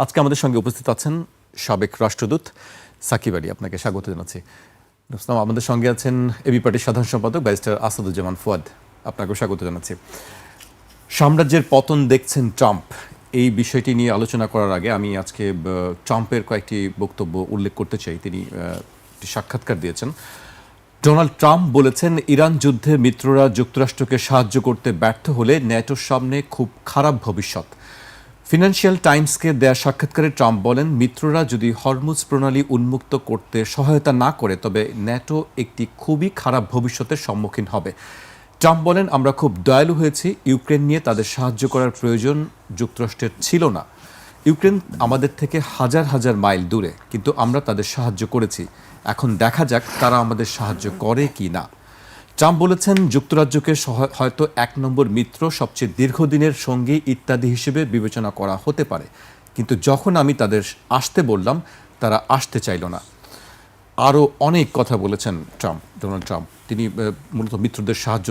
আজকে আমাদের সঙ্গে উপস্থিত আছেন সাবেক রাষ্ট্রদূত সাকিব আলী, আপনাকে স্বাগত জানাচ্ছি। আমাদের সঙ্গে আছেন এবি পার্টির সাধারণ সম্পাদক ব্যারিস্টার আসাদুজ্জামান ফুয়াদ, আপনাকেও স্বাগত জানাচ্ছি। সাম্রাজ্যের পতন দেখছেন ট্রাম্প, এই বিষয়টি নিয়ে আলোচনা করার আগে আমি আজকে ট্রাম্পের কয়েকটি বক্তব্য উল্লেখ করতে চাই। তিনি একটি সাক্ষাৎকার দিয়েছেন। ডোনাল্ড ট্রাম্প বলেছেন, ইরান যুদ্ধে মিত্ররা যুক্তরাষ্ট্রকে সাহায্য করতে ব্যর্থ হলে ন্যাটোর সামনে খুব খারাপ ভবিষ্যৎ। ফিনান্সিয়াল টাইমসকে দেয়া সাক্ষাৎকারে ট্রাম্প বলেন, মিত্ররা যদি হরমুজ প্রণালী উন্মুক্ত করতে সহায়তা না করে তবে ন্যাটো একটি খুবই খারাপ ভবিষ্যতের সম্মুখীন হবে। ট্রাম্প বলেন, আমরা খুব দয়ালু হয়েছি, ইউক্রেন নিয়ে তাদের সাহায্য করার প্রয়োজন যুক্তরাষ্ট্রের ছিল না। ইউক্রেন আমাদের থেকে হাজার হাজার মাইল দূরে, কিন্তু আমরা তাদের সাহায্য করেছি। এখন দেখা যাক তারা আমাদের সাহায্য করে কি না। ট্রাম্প বলেছেন, যুক্তরাজ্যকে হয়তো ১ নম্বর মিত্র, সবচেয়ে দীর্ঘদিনের সঙ্গী ইত্যাদি হিসেবে বিবেচনা করা হতে পারে, কিন্তু যখন আমি তাদের আসতে বললাম তারা আসতে চাইল না। আরও অনেক কথা বলেছেন ডোনাল্ড ট্রাম্প। তিনি মূলত মিত্রদের সাহায্য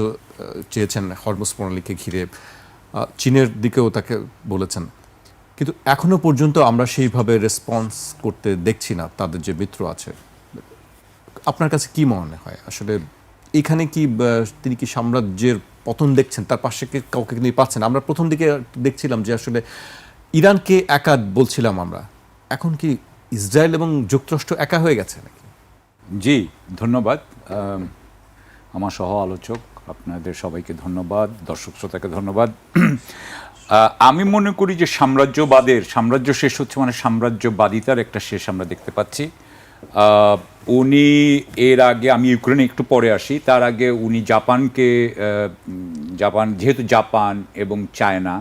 চেয়েছেন হরমুজ প্রণালীকে ঘিরে, চীনের দিকেও তাকে বলেছেন, কিন্তু এখনও পর্যন্ত আমরা সেইভাবে রেসপন্স করতে দেখছি না তাদের যে মিত্র আছে। আপনার কাছে কি মনে হয় আসলে এখানে কি তিনি কি সাম্রাজ্যের পতন দেখছেন, তার পাশে কাউকে তিনি পাচ্ছেন? আমরা প্রথম দিকে দেখছিলাম যে আসলে ইরানকে একা বলছিলাম আমরা, এখন কি ইসরায়েল এবং যুক্তরাষ্ট্র একা হয়ে গেছে নাকি? জি, ধন্যবাদ আমার সহ আলোচক, আপনাদের সবাইকে ধন্যবাদ, দর্শক শ্রোতাকে ধন্যবাদ। আমি মনে করি যে সাম্রাজ্য শেষ হচ্ছে, মানে সাম্রাজ্যবাদিতার একটা শেষ আমরা দেখতে পাচ্ছি। উনি এর আগে, আমি ইউক্রেনে একটু পরে আসি, তার আগে উনি যেহেতু জাপান এবং চায়না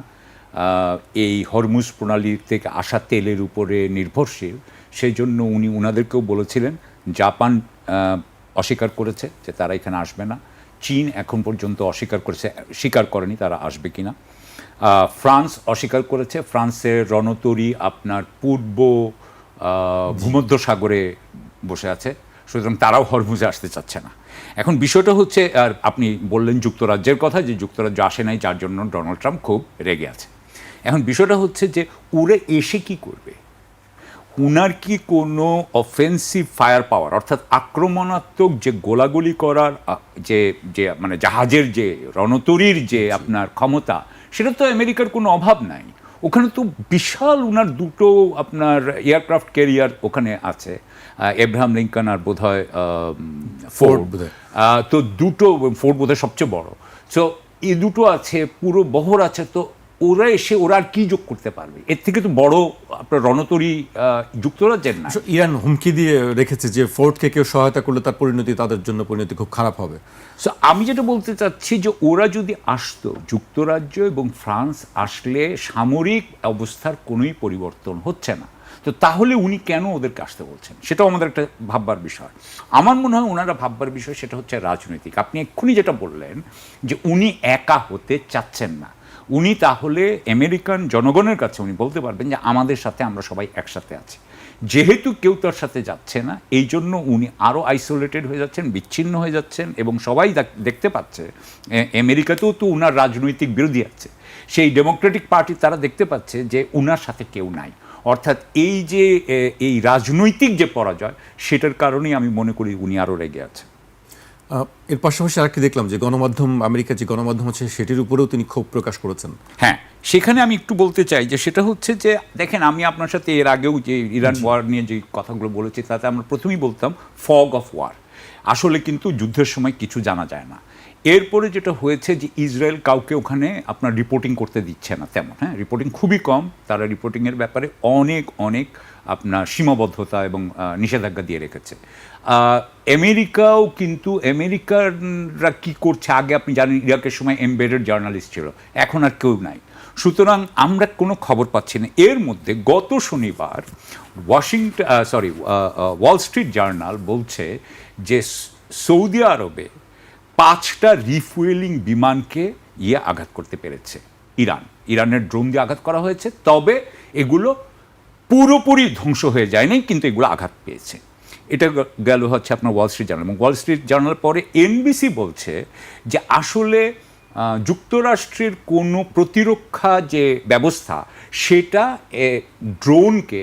এই হরমুজ প্রণালী থেকে আসা তেলের উপরে নির্ভরশীল, সেই জন্য উনি ওনাদেরকেও বলেছিলেন। জাপান অস্বীকার করেছে যে তারা এখানে আসবে না। চীন এখন পর্যন্ত স্বীকার করেনি তারা আসবে কিনা। ফ্রান্স অস্বীকার করেছে। ফ্রান্সের রণতরী আপনার পূর্ব ভূমধ্যসাগরে বসে আছে, সুতরাং তারাও হরমুজে আসতে চাচ্ছে না। এখন বিষয়টা হচ্ছে, আর আপনি বললেন যুক্তরাজ্যের কথা, যে যুক্তরাজ্য আসে নাই, যার জন্য ডোনাল্ড ট্রাম্প খুব রেগে আছে। এখন বিষয়টা হচ্ছে যে ওরা এসে কি করবে? উনার কি কোনো অফেন্সিভ ফায়ার পাওয়ার, অর্থাৎ আক্রমণাত্মক যে গোলাগুলি করার যে মানে জাহাজের যে রণতরীর যে আপনার ক্ষমতা, সেটা তো আমেরিকার কোনো অভাব নাই। ওখানে তো বিশাল উনার দুটো আপনার এয়ারক্রাফট ক্যারিয়ার ওখানে আছে, এব্রাহাম লিঙ্কন আর বোধহয় ফোর্ড, তো দুটো, ফোর্ড বোধহয় সবচেয়ে বড়। সো এই দুটো আছে, পুরো বহর আছে। তো ওরা এসে ওরা আর কি যোগ করতে পারবে? এর থেকে তো বড় আপনার রণতরী যুক্তরাজ্যের না। ইরান হুমকি দিয়ে রেখেছে যে ফোর্ডকে কেউ সহায়তা করলে তার পরিণতি, তাদের জন্য পরিণতি খুব খারাপ হবে। সো আমি যেটা বলতে চাচ্ছি যে ওরা যদি আসতো, যুক্তরাজ্য এবং ফ্রান্স আসলে সামরিক অবস্থার কোনোই পরিবর্তন হচ্ছে না, তো তাহলে উনি কেন ওদেরকে আসতে বলছেন? সেটাও আমাদের একটা ভাববার বিষয়। আমার মনে হয় ওনারা ভাববার বিষয় সেটা হচ্ছে রাজনৈতিক। আপনি এক্ষুনি যেটা বললেন যে উনি একা হতে চাচ্ছেন না, উনি তাহলে আমেরিকান জনগণের কাছে উনি বলতে পারবেন যে আমাদের সাথে আমরা সবাই একসাথে আছি। যেহেতু কেউ তার সাথে যাচ্ছে না, এই জন্য উনি আরও আইসোলেটেড হয়ে যাচ্ছেন, বিচ্ছিন্ন হয়ে যাচ্ছেন, এবং সবাই দেখতে পাচ্ছে আমেরিকাতেও তো উনার রাজনৈতিক বিরোধী আছে, সেই ডেমোক্রেটিক পার্টি, তারা দেখতে পাচ্ছে যে উনার সাথে কেউ নাই। অর্থাৎ এই রাজনৈতিক যে পরাজয়, সেটার কারণেই আমি মনে করি উনি আরও রেগে আছে। এর পাশাপাশি আরেকটি দেখলাম যে গণমাধ্যম, আমেরিকার যে গণমাধ্যম আছে সেটির উপরেও তিনি ক্ষোভ প্রকাশ করেছেন। হ্যাঁ, সেখানে আমি একটু বলতে চাই যে সেটা হচ্ছে যে দেখেন, আমি আপনার সাথে এর আগেও যে ইরান ওয়ার নিয়ে যে কথাগুলো বলেছি, তাতে আমরা প্রথমেই বলতাম ফগ অফ ওয়ার। আসলে কিন্তু যুদ্ধের সময় কিছু জানা যায় না। এরপরে যেটা হয়েছে যে ইসরায়েল কাউকে ওখানে আপনার রিপোর্টিং করতে দিচ্ছে না তেমন, হ্যাঁ, রিপোর্টিং খুবই কম। তারা রিপোর্টিংয়ের ব্যাপারে অনেক আপনার সীমাবদ্ধতা এবং নিষেধাজ্ঞা দিয়ে রেখেছে। আমেরিকাও কিন্তু, আমেরিকানরা কী করছে, আগে আপনি জানেন ইরাকের সময় এমবেডেড জার্নালিস্ট ছিল, এখন আর কেউ নাই। সুতরাং আমরা কোনো খবর পাচ্ছি না। এর মধ্যে গত শনিবার ওয়াল স্ট্রিট জার্নাল বলছে যে সৌদি আরবে 5টা রিফুয়েলিং বিমানকে আঘাত করতে পেরেছে ইরানের ড্রোন দিয়ে আঘাত করা হয়েছে, তবে এগুলো পুরোপুরি ধ্বংস হয়ে যায়নি, কিন্তু এগুলো আঘাত পেয়েছে। এটা গেল হচ্ছে আপনার ওয়াল স্ট্রিট জার্নাল। এবং ওয়াল স্ট্রিট জার্নাল পরে এনবিসি বলছে যে আসলে যুক্তরাষ্ট্রের কোনো প্রতিরক্ষা যে ব্যবস্থা সেটা ড্রোনকে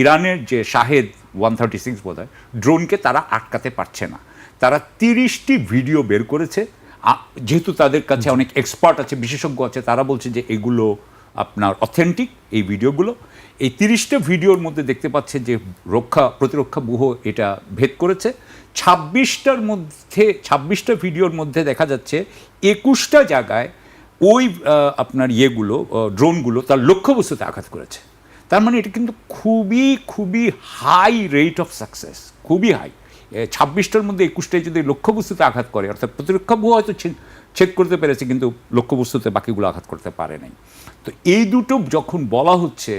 ইরানের যে শাহেদ 136 বোধ হয় ড্রোনকে তারা আটকাতে পারছে না। তারা 30টি ভিডিও বের করেছে, যেহেতু তাদের কাছে অনেক এক্সপার্ট আছে, বিশেষজ্ঞ আছে, তারা বলছে যে এগুলো আপনার অথেন্টিক এই ভিডিওগুলো। এই 30টা ভিডিওর মধ্যে দেখতে পাচ্ছে যে প্রতিরক্ষা ব্যুহ এটা ভেদ করেছে। 26টা ভিডিওর মধ্যে দেখা যাচ্ছে 21টা জায়গায় ওই আপনার ড্রোনগুলো তার লক্ষ্যবস্তুতে আঘাত করেছে। তার মানে এটা কিন্তু খুবই খুবই হাই রেট অফ সাকসেস, খুবই হাই। 26টার মধ্যে 21টায় যদি লক্ষ্যবস্তুতে আঘাত করে, অর্থাৎ প্রতিরক্ষা ব্যুহ হয়তো ছেদ করতে পেরেছে কিন্তু লক্ষ্যবস্তুতে বাকিগুলো আঘাত করতে পারে নাই। তো এই দুটো যখন বলা হচ্ছে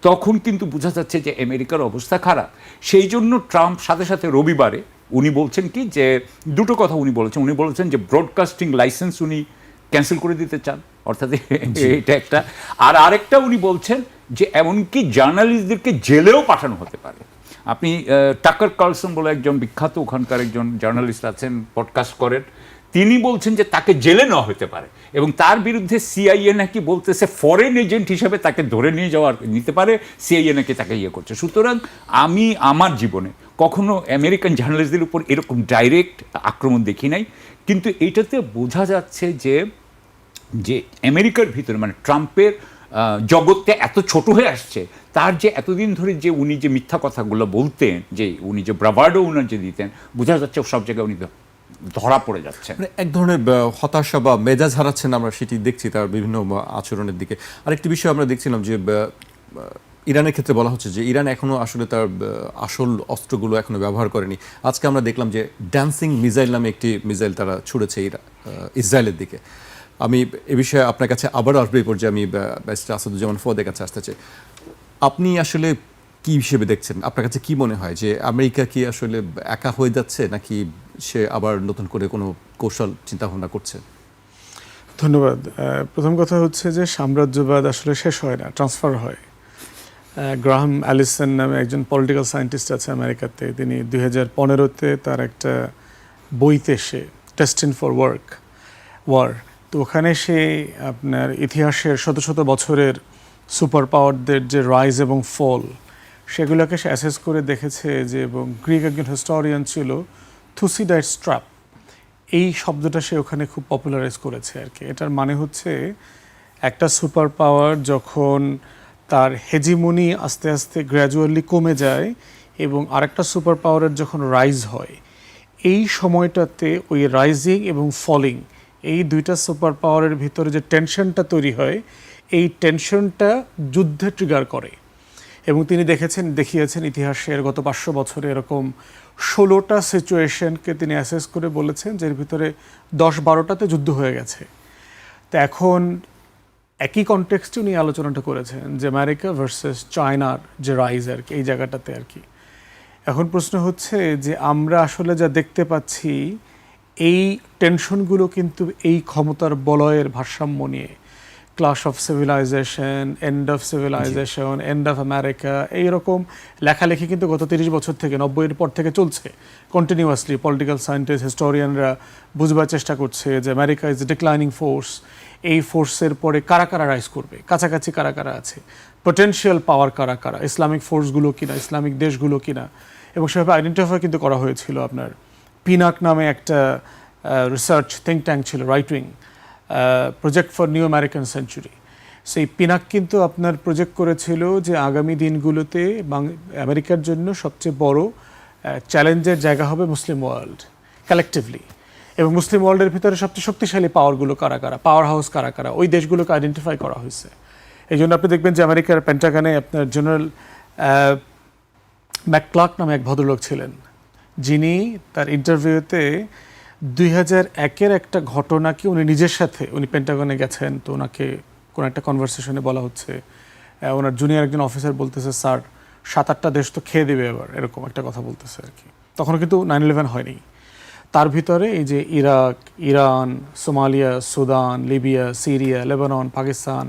তখন কিন্তু বোঝা যাচ্ছে যে আমেরিকার অবস্থা খারাপ। সেই জন্য ট্রাম্প সাথে সাথে রবিবারে উনি বলছেন কি যে দুটো কথা উনি বলেছেন যে ব্রডকাস্টিং লাইসেন্স উনি ক্যান্সেল করে দিতে চান, অর্থাৎ এটা একটা। আর আরেকটা উনি বলছেন যে এমনকি জার্নালিস্টদেরকে জেলেও পাঠানো হতে পারে। আপনি টাকার কার্লসন বলে একজন বিখ্যাত ওখানকার একজন জার্নালিস্ট আছেন, পডকাস্ট করেন, তিনি বলছেন যে তাকে জেলে নেওয়া হতে পারে এবং তার বিরুদ্ধে সিআইএ নাকি বলতেছে ফরেন এজেন্ট হিসেবে তাকে ধরে নিতে পারে, সিআইএ নাকি তাকে করছে। সুতরাং আমি আমার জীবনে কখনো আমেরিকান জার্নালিস্টদের উপর এরকম ডাইরেক্ট আক্রমণ দেখি নাই, কিন্তু এইটাতে বোঝা যাচ্ছে যে আমেরিকার ভিতরে মানে ট্রাম্পের জগৎটা এত ছোট হয়ে আসছে। তার যে এতদিন ধরে যে উনি যে মিথ্যা কথাগুলো বলতেন, যে উনি যে ব্রাভার্ডো উনার যে দিতেন, বোঝা যাচ্ছে সব জায়গায় উনি ধরা পড়ে যাচ্ছে। মানে এক ধরনের হতাশা বা মেজাজ হারাচ্ছেন, আমরা সেটি দেখছি তার বিভিন্ন আচরণের দিকে। আরেকটি বিষয় আমরা দেখছিলাম যে ইরানের ক্ষেত্রে বলা হচ্ছে যে ইরান এখনও আসলে তার আসল অস্ত্রগুলো এখনও ব্যবহার করেনি। আজকে আমরা দেখলাম যে ড্যান্সিং মিসাইল নামে একটি মিসাইল তারা ছুড়েছে ইসরায়েলের দিকে। আমি এ বিষয়ে আপনার কাছে আবারও আসবে এই পর্যায়ে, আমি ব্যারিস্টার আসাদুজ্জামান ফুয়াদের কাছে আসতে চাই। আপনি আসলে কি হিসেবে দেখছেন, আপনার কাছে কি মনে হয় যে আমেরিকা কি আসলে একা হয়ে যাচ্ছে নাকি সে আবার নতুন করে কোনো কৌশল চিন্তাভাবনা করছে? ধন্যবাদ। প্রথম কথা হচ্ছে যে সাম্রাজ্যবাদ আসলে শেষ হয় না, ট্রান্সফার হয়। গ্রাহাম অ্যালিসন নামে একজন পলিটিক্যাল সায়েন্টিস্ট আছে আমেরিকাতে, তিনি 2015-তে তার একটা বইতে সে ডেস্টিন ফর ওয়ার, তো ওখানে সে আপনার ইতিহাসের শত শত বছরের সুপার পাওয়ারদের যে রাইজ এবং ফল সেগুলোকে সে অ্যাসেস করে দেখেছে যে, এবং গ্রিক একজন হিস্টোরিয়ান ছিল থুসিডাইডস ট্র্যাপ, এই শব্দটা সে ওখানে খুব পপুলারাইজ করেছে আর কি। এটার মানে হচ্ছে একটা সুপার পাওয়ার যখন তার হেজিমনি আস্তে আস্তে গ্র্যাজুয়ালি কমে যায় এবং আরেকটা সুপার পাওয়ারের যখন রাইজ হয়, এই সময়টাতে ওই রাইজিং এবং ফলিং এই দুইটা সুপার পাওয়ারের ভিতরে যে টেনশনটা তৈরি হয়, এই টেনশনটা যুদ্ধে ট্রিগার করে। এবং তিনি দেখিয়েছেন ইতিহাসের গত 500 বছরে এরকম 16টা সিচুয়েশনকে তিনি অ্যাসেস করে বলেছেন যে এর ভিতরে 10-12টাতে যুদ্ধ হয়ে গেছে। তো এখন একই কনটেক্সটে উনি আলোচনাটা করেছেন যে আমেরিকা ভার্সেস চায়নার যে রাইজ আর কি, এই জায়গাটাতে আর কি। এখন প্রশ্ন হচ্ছে যে আমরা আসলে যা দেখতে পাচ্ছি এই টেনশনগুলো কিন্তু এই ক্ষমতার বলয়ের ভারসাম্য নিয়ে, clash of civilization, end of civilization, end of America, এইরকম লেখালেখি কিন্তু গত 30 বছর থেকে 90-এর পর থেকে চলছে কন্টিনিউয়াসলি। পলিটিক্যাল সায়েন্টিস্ট, হিস্টোরিয়ানরা বুঝবার চেষ্টা করছে যে আমেরিকা ইজ ডিক্লাইনিং ফোর্স, এই ফোর্সের পরে কারা কারা রাইজ করবে, কাছাকাছি কারা কারা আছে, পটেনশিয়াল পাওয়ার কারা কারা, ইসলামিক ফোর্সগুলো কিনা, ইসলামিক দেশগুলো কিনা, এবং সেভাবে আইডেন্টিফাই কিন্তু করা হয়েছিল। আপনার পিনাক নামে একটা রিসার্চ থিঙ্ক ট্যাঙ্ক ছিল, right wing, project for new American century. সেই পিনাক কিন্তু আপনার প্রজেক্ট করেছিল যে আগামী দিনগুলোতে আমেরিকার জন্য সবচেয়ে বড় চ্যালেঞ্জের জায়গা হবে মুসলিম ওয়ার্ল্ড কালেকটিভলি, এবং মুসলিম ওয়ার্ল্ডের ভিতরে সবচেয়ে শক্তিশালী পাওয়ারগুলো কারা কারা, পাওয়ার হাউস কারা কারা, ওই দেশগুলোকে আইডেন্টিফাই করা হয়েছে। এই জন্য আপনি দেখবেন যে আমেরিকার পেন্টাগনে আপনার জেনারেল ম্যাকক্লার্ক নামে এক ভদ্রলোক ছিলেন, যিনি তার ইন্টারভিউতে 2001-এর একটা ঘটনাকে উনি নিজের সাথে, উনি পেন্টাগনে গেছেন, তো ওনাকে কোনো একটা কনভারসেশনে বলা হচ্ছে, ওনার জুনিয়র একজন অফিসার বলতেছে, স্যার 7-8টা দেশ তো খেয়ে দেবে এবার, এরকম একটা কথা বলতেছে আর কি। তখনও কিন্তু 9/11 হয়নি। তার ভিতরে এই যে Iraq, Iran, Somalia, Sudan, Libya, Syria, Lebanon, Pakistan,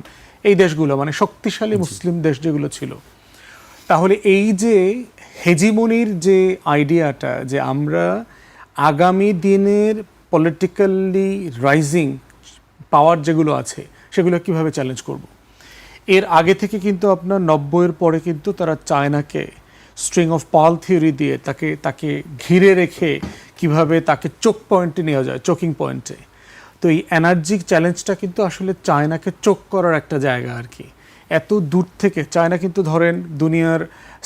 এই দেশগুলো মানে শক্তিশালী মুসলিম দেশ যেগুলো ছিল। তাহলে এই যে হেজিমনির যে আইডিয়াটা, যে আমরা আগামী দিনের পলিটিক্যালি রাইজিং পাওয়ার যেগুলো আছে সেগুলো কিভাবে চ্যালেঞ্জ করব। এর আগে থেকে কিন্তু আপনার 90-এর পরে কিন্তু তারা চায়নাকে স্ট্রিং অফ পার্ল থিওরি দিয়ে তাকে ঘিরে রেখে কিভাবে তাকে চোক পয়েন্টে নেওয়া যায়, চোকিং পয়েন্টে। তো এই এনার্জি চ্যালেঞ্জটা কিন্তু আসলে চায়নাকে চোক করার একটা জায়গা আর কি। এত দূর থেকে চায়না কিন্তু ধরেন দুনিয়ার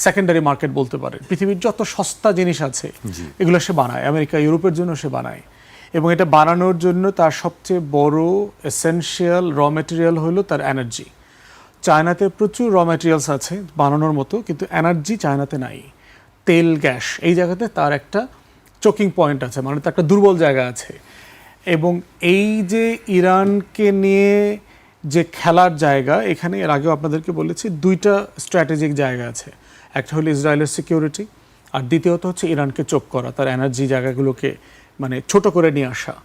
সেকেন্ডারি মার্কেট বলতে পারেন, পৃথিবীর যত সস্তা জিনিস আছে এগুলো সে বানায়, আমেরিকা ইউরোপের জন্য সে বানায়, এবং এটা বানানোর জন্য তার সবচেয়ে বড় এসেনশিয়াল র ম্যাটেরিয়াল হলো তার এনার্জি। চায়নাতে প্রচুর র ম্যাটেরিয়ালস আছে বানানোর মতো, কিন্তু এনার্জি চায়নাতে নাই। তেল, গ্যাস, এই জায়গাতে তার একটা চোকিং পয়েন্ট আছে, মানে তার একটা দুর্বল জায়গা আছে। এবং এই যে ইরানকে নিয়ে যে খেলার জায়গা, এখানে এর আগেও আপনাদেরকে বলেছি দুইটা স্ট্র্যাটেজিক জায়গা আছে। একটা হলো ইসরায়েলের সিকিউরিটি, আর দ্বিতীয়ত হচ্ছে ইরানকে চোখ করা, তার এনার্জি জায়গাগুলোকে মানে ছোট করে নিয়ে আসা।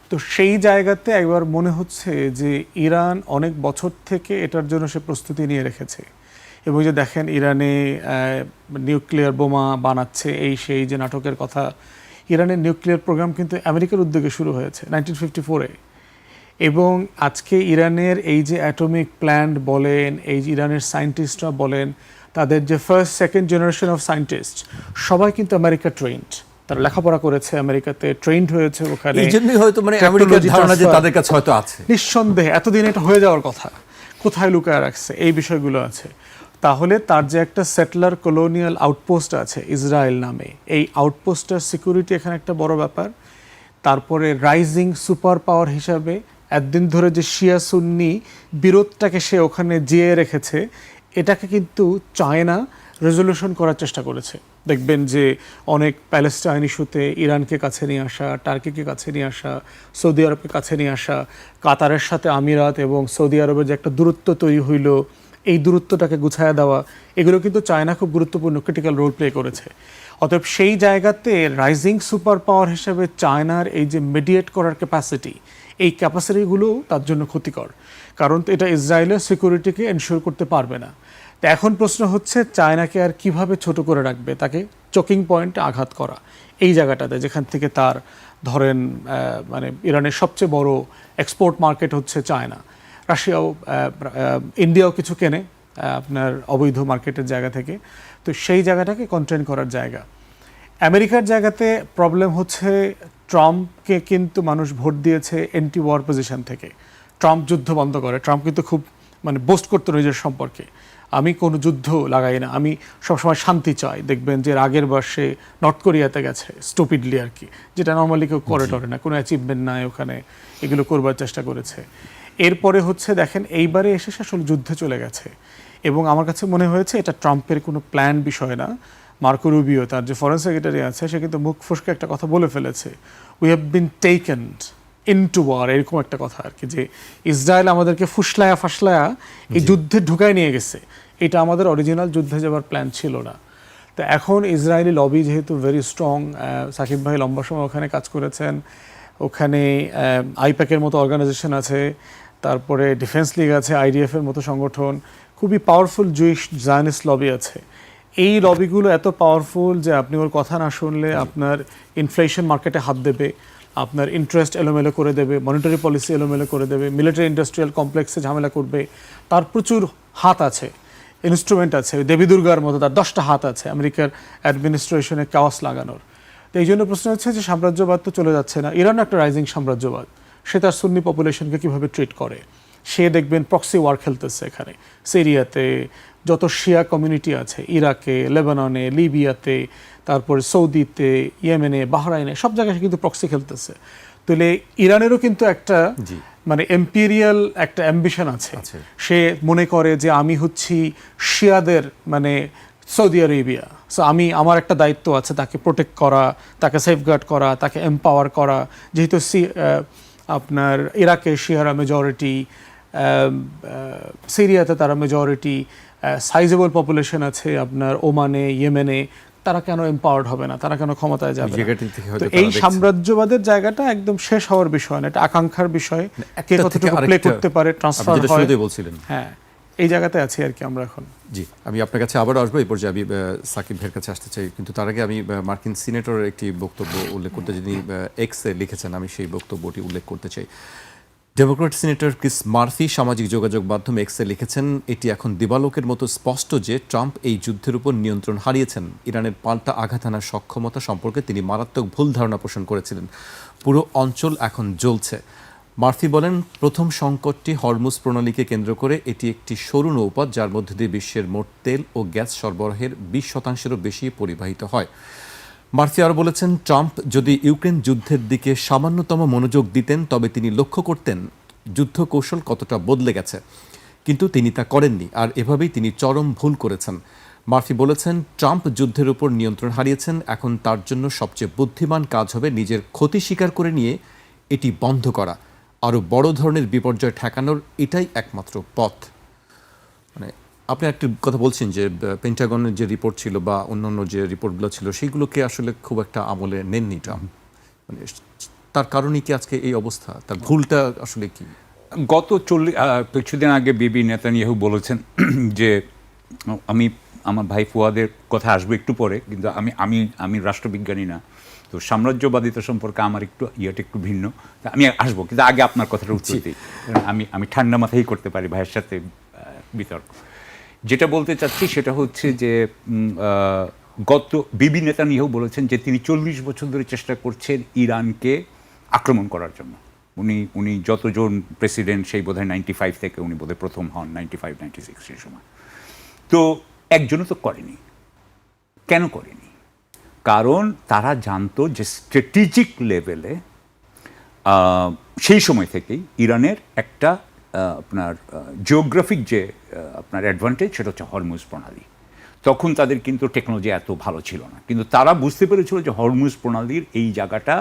তো সেই জায়গাতে একবার মনে হচ্ছে যে ইরান অনেক বছর থেকে এটার জন্য সে প্রস্তুতি নিয়ে রেখেছে। এবং যে দেখেন ইরানে নিউক্লিয়ার বোমা বানাচ্ছে, এই সেই যে নাটকের কথা, ইরানের নিউক্লিয়ার প্রোগ্রাম কিন্তু আমেরিকার উদ্যোগে শুরু হয়েছে 1954-এ। এবং আজকে ইরানের এই যে অ্যাটমিক প্ল্যান্ট বলেন, এই যে ইরানের সায়েন্টিস্টরা বলেন, তাদের যে first second generation of scientist সবাই কিন্তু আমেরিকা ট্রেন্ড, তারা লেখাপড়া করেছে আমেরিকাতে, ট্রেন্ড হয়েছে ওখানে। এই জন্যই হয়তো মানে আমেরিকার ধারণা যে তাদের কাছে হয়তো আছে। নিঃসন্দেহে এতদিন এটা হয়ে যাওয়ার কথা, কোথায় লুকায় রাখছে, এই বিষয়গুলো আছে। তাহলে তার যে একটা সেটলার কলোনিয়াল আউটপোস্ট আছে ইসরায়েল নামে, এই আউটপোস্টের সিকিউরিটি এখানে একটা বড় ব্যাপার। তারপরে রাইজিং সুপার পাওয়ার হিসাবে একদিন ধরে যে শিয়া সুন্নি বিরোধটাকে সে ওখানে জিয়ে রেখেছে, এটাকে কিন্তু চায়না রেজলিউশন করার চেষ্টা করেছে। দেখবেন যে অনেক প্যালেস্টাইন ইস্যুতে ইরানকে কাছে নিয়ে আসা, টার্কিকে কাছে নিয়ে আসা, সৌদি আরবকে কাছে নিয়ে আসা, কাতারের সাথে আমিরাত এবং সৌদি আরবের যে একটা দূরত্ব তৈরি হইল, এই দূরত্বটাকে গুছায়া দেওয়া, এগুলো কিন্তু চায়না খুব গুরুত্বপূর্ণ ক্রিটিক্যাল রোল প্লে করেছে। অতএব সেই জায়গাতে রাইজিং সুপার পাওয়ার হিসেবে চায়নার এই যে মিডিয়েট করার ক্যাপাসিটি, এই ক্যাপাসিটিগুলো তার জন্য ক্ষতিকর, কারণ এটা ইসরায়েলের সিকিউরিটিকে এনশিওর করতে পারবে না। তো এখন প্রশ্ন হচ্ছে চায়নাকে আর কিভাবে ছোট করে রাখবে, তাকে চোকিং পয়েন্টে আঘাত করা, এই জায়গাটাতে যেখান থেকে তার ধরেন মানে ইরানের সবচেয়ে বড় এক্সপোর্ট মার্কেট হচ্ছে চায়না, রাশিয়াও, ইন্ডিয়াও কিছু কেনে আপনার অবৈধ মার্কেটের জায়গা থেকে। তো সেই জায়গাটাকে কন্টেইন করার জায়গা। আমেরিকার জায়গাতে প্রবলেম হচ্ছে ট্রাম্পকে কিন্তু মানুষ ভোট দিয়েছে এন্টি ওয়ার পজিশন থেকে, ট্রাম্প যুদ্ধ বন্ধ করে। ট্রাম্প কিন্তু খুব মানে বোস্ট করতো নিজের সম্পর্কে, আমি কোনো যুদ্ধ লাগাই না, আমি সবসময় শান্তি চাই। দেখবেন যে আগের বর্ষে নর্থ কোরিয়াতে গেছে স্টুপিডলি আর কি, যেটা নর্মালি কেউ করে টরে না, কোনো অ্যাচিভমেন্ট নাই ওখানে, এগুলো করবার চেষ্টা করেছে। এরপরে হচ্ছে দেখেন এইবারে এসে আসলে যুদ্ধে চলে গেছে। এবং আমার কাছে মনে হয়েছে এটা ট্রাম্পের কোনো প্ল্যান বিষয় না। মার্কো রুবিও, তার যে ফরেন সেক্রেটারি আছে, সে কিন্তু মুখ ফসকে একটা কথা বলে ফেলেছে, we have been taken into war, এরকম একটা কথা আর কি, যে ইসরায়েল আমাদেরকে ফুসলায়া ফাসলায়া এই যুদ্ধে ঢুকায় নিয়ে গেছে, এটা আমাদের অরিজিনাল যুদ্ধে যাওয়ার প্ল্যান ছিল না। তো এখন ইসরায়েলি লবি যেহেতু ভেরি স্ট্রং, সাকিব ভাই লম্বা সময় ওখানে কাজ করেছেন, ওখানে আইপ্যাকের মতো অর্গানাইজেশন আছে, তারপরে ডিফেন্স লিগ আছে, আইডিএফের মতো সংগঠন, খুবই পাওয়ারফুল জুইশ জায়নিস্ট লবি আছে। এই লবিগুলো এত পাওয়ারফুল যে আপনি ওর কথা না শুনলে আপনার ইনফ্লেশন মার্কেটে হাত দেবে, আপনার ইন্টারেস্ট এলোমেলো করে দেবে, মনিটারি পলিসি এলোমেলো করে দেবে, মিলিটারি ইন্ডাস্ট্রিয়াল কমপ্লেক্সে ঝামেলা করবে। তার প্রচুর হাত আছে, ইনস্ট্রুমেন্ট আছে, দেবী দুর্গার মতো তার 10টা হাত আছে আমেরিকার অ্যাডমিনিস্ট্রেশনে কাওয়াস লাগানোর। তো এই জন্য প্রশ্ন হচ্ছে যে সাম্রাজ্যবাদ তো চলে যাচ্ছে না, ইরান একটা রাইজিং সাম্রাজ্যবাদ, সে তার সুন্নি পপুলেশনকে কীভাবে ট্রিট করে, সে দেখবেন প্রক্সি ওয়ার খেলতেছে এখানে, সিরিয়াতে যত শিয়া কমিউনিটি আছে, ইরাকে, লেবাননে, লিবিয়াতে, তারপরে সৌদিতে, ইয়েমেনে, বাহরাইনে, সব জায়গায় কিন্তু প্রক্সি খেলতেছে। তাহলে ইরানেরও কিন্তু একটা মানে এম্পিরিয়াল একটা অ্যাম্বিশন আছে, সে মনে করে যে আমি হচ্ছি শিয়াদের মানে সৌদি আরেবিয়া, সো আমি, আমার একটা দায়িত্ব আছে তাকে প্রোটেক্ট করা, তাকে সেফগার্ড করা, তাকে এম্পাওয়ার করা। যেহেতু আপনার ইরাকে শিয়ারা মেজরিটি, সিরিয়াতে তারা মেজরিটি, সাইজেবল পপুলেশন আছে আপনার ওমানে, ইয়েমেনে, তারা কেন এম্পাওয়ার্ড হবে না, তারা কেন ক্ষমতায় যাবে না? তো এই সাম্রাজ্যবাদের জায়গাটা একদম শেষ হওয়ার বিষয় না, এটা আকাঙ্ক্ষার বিষয়, কে কতটুকু প্লে করতে পারে, ট্রান্সফার হয়। হ্যাঁ, এই জায়গাতে আছি আর কি আমরা এখন। জি, আমি আপনার কাছে আবারও আসবো, এই পর্যায়ে আমি সাকিব ভাইয়ের কাছে আসতে চাই, কিন্তু তার আগে আমি মার্কিন সিনেটরের একটি বক্তব্য উল্লেখ করতে, যিনি এক্সে লিখেছেন, আমি সেই বক্তব্যটি উল্লেখ করতে চাই। ডেমোক্র্যাট সিনেটর ক্রিস মার্ফি সামাজিক যোগাযোগ মাধ্যম এক্সে লিখেছেন, এটি এখন দিবালোকের মতো স্পষ্ট যে ট্রাম্প এই যুদ্ধের উপর নিয়ন্ত্রণ হারিয়েছেন। ইরানের পাল্টা আঘাত হানার সক্ষমতা সম্পর্কে তিনি মারাত্মক ভুল ধারণা পোষণ করেছিলেন। পুরো অঞ্চল এখন জ্বলছে। মার্ফি বলেন, প্রথম সংকটটি হরমুজ প্রণালীকে কেন্দ্র করে। এটি একটি সরু নৌপথ যার মধ্যে দিয়ে বিশ্বের মোট তেল ও গ্যাস সরবরাহের 20%-এরও বেশি পরিবাহিত হয়। মার্ফি আরও বলেছেন, ট্রাম্প যদি ইউক্রেন যুদ্ধের দিকে সামান্যতম মনোযোগ দিতেন তবে তিনি লক্ষ্য করতেন যুদ্ধ কৌশল কতটা বদলে গেছে, কিন্তু তিনি তা করেননি, আর এভাবেই তিনি চরম ভুল করেছেন। মার্ফি বলেছেন, ট্রাম্প যুদ্ধের উপর নিয়ন্ত্রণ হারিয়েছেন। এখন তার জন্য সবচেয়ে বুদ্ধিমান কাজ হবে নিজের ক্ষতি স্বীকার করে নিয়ে এটি বন্ধ করা। আরও বড় ধরনের বিপর্যয় ঠেকানোর এটাই একমাত্র পথ। মানে আপনি একটা কথা বলছেন যে পেন্টাগনের যে রিপোর্ট ছিল বা অন্যান্য যে রিপোর্টগুলো ছিল সেইগুলোকে আসলে খুব একটা আমলে নেননি ট্রাম্প। মানে তার কারণেই কি আজকে এই অবস্থা? তার ভুলটা আসলে কি? গত কিছুদিন আগে বিবি নেতানিয়াহু বলেছেন যে আমার ভাই ফুয়াদের কথা আসবে একটু পরে, কিন্তু আমি রাষ্ট্রবিজ্ঞানী না, তো সাম্রাজ্যবাদিতা সম্পর্কে আমার ইয়েটা একটু ভিন্ন। আমি আসবো, কিন্তু আগে আপনার কথাটা উত্তর দিই। আমি ঠান্ডা মাথায় করতে পারি ভাইয়ের সাথে বিতর্ক। যেটা বলতে চাচ্ছি সেটা হচ্ছে যে বিবি নেতানিয়াহু বলেছেন যে তিনি 40 বছর ধরে চেষ্টা করছেন ইরানকে আক্রমণ করার জন্য। উনি যতজন প্রেসিডেন্ট, সেই বোধহয় 95 থেকে উনি বোধহয় প্রথম হন, 95-96 সেই সময়। তো একজনও তো করেনি। কেন করেনি? কারণ তারা জানতো যে স্ট্র্যাটেজিক লেভেলে সেই সময় থেকেই ইরানের একটা আপনার জিওগ্রাফিক যে আপনার অ্যাডভান্টেজ, সেটা হচ্ছে হরমুজ প্রণালী। তখন তাদের কিন্তু টেকনোলজি এত ভালো ছিল না, কিন্তু তারা বুঝতে পেরেছিল যে হরমুজ প্রণালীর এই জায়গাটা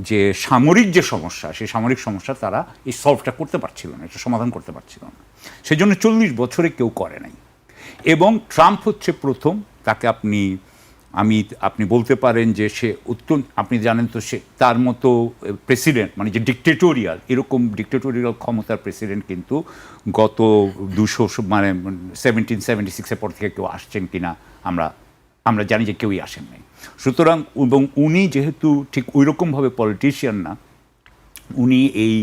যে সামরিক যে সমস্যা, সেই সামরিক সমস্যা তারা এই সলভটা করতে পারছিল না, এটা সমাধান করতে পারছিল না। সেই জন্য 40 বছরে কেউ করে নাই। এবং ট্রাম্প হচ্ছে প্রথম। তাকে আপনি বলতে পারেন যে সে অত্যন্ত, আপনি জানেন তো, সে তার মতো প্রেসিডেন্ট, মানে যে ডিক্টেটোরিয়াল, এরকম ডিক্টেটোরিয়াল ক্ষমতার প্রেসিডেন্ট কিন্তু গত 1776-এর পর থেকে কেউ আসছেন কিনা আমরা জানি যে কেউই আসেন নাই। সুতরাং এবং উনি যেহেতু ঠিক ওই রকমভাবে পলিটিশিয়ান না, উনি এই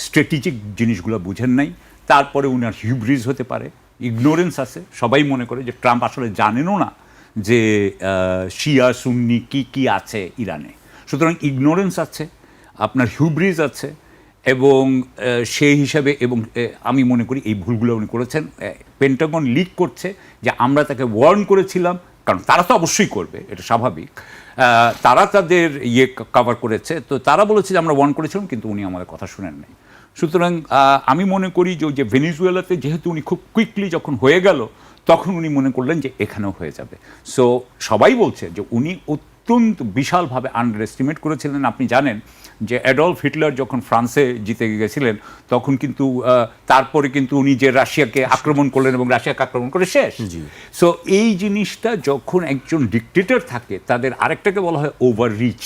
স্ট্র্যাটেজিক জিনিসগুলো বুঝেন নাই। তারপরে উনার হিউব্রিজ হতে পারে, ইগনোরেন্স আছে। সবাই মনে করে যে ট্রাম্প আসলে জানেনও না যে শিয়া সুন্নি কি আছে ইরানে। সুতরাং ইগনোরেন্স আছে, আপনার হিউব্রিজ আছে, এবং সেই হিসাবে এবং আমি মনে করি এই ভুলগুলো উনি করেছেন। পেন্টাগন লিক করছে যে আমরা তাকে ওয়ার্ন করেছিলাম, কারণ তারা তো অবশ্যই করবে, এটা স্বাভাবিক। তারা তাদের কভার করেছে, তো তারা বলেছে যে আমরা ওয়ার্ন করেছিলাম, কিন্তু উনি আমাদের কথা শুনেন নাই। সুতরাং আমি মনে করি যে ভেনিজুয়েলাতে যেহেতু উনি খুব কুইকলি যখন হয়ে গেল, তখন উনি মনে করলেন যে এখানেও হয়ে যাবে। সো সবাই বলছে যে উনি অত্যন্ত বিশালভাবে আন্ডার এস্টিমেট করেছিলেন। আপনি জানেন যে অ্যাডলফ হিটলার যখন ফ্রান্সে জিতে গেছিলেন, তখন কিন্তু তারপরে কিন্তু উনি যে রাশিয়াকে আক্রমণ করলেন এবং রাশিয়াকে আক্রমণ করে শেষ। সো এই জিনিসটা যখন একজন ডিক্টেটর থাকে, তাদের আরেকটাকে বলা হয় ওভার রিচ।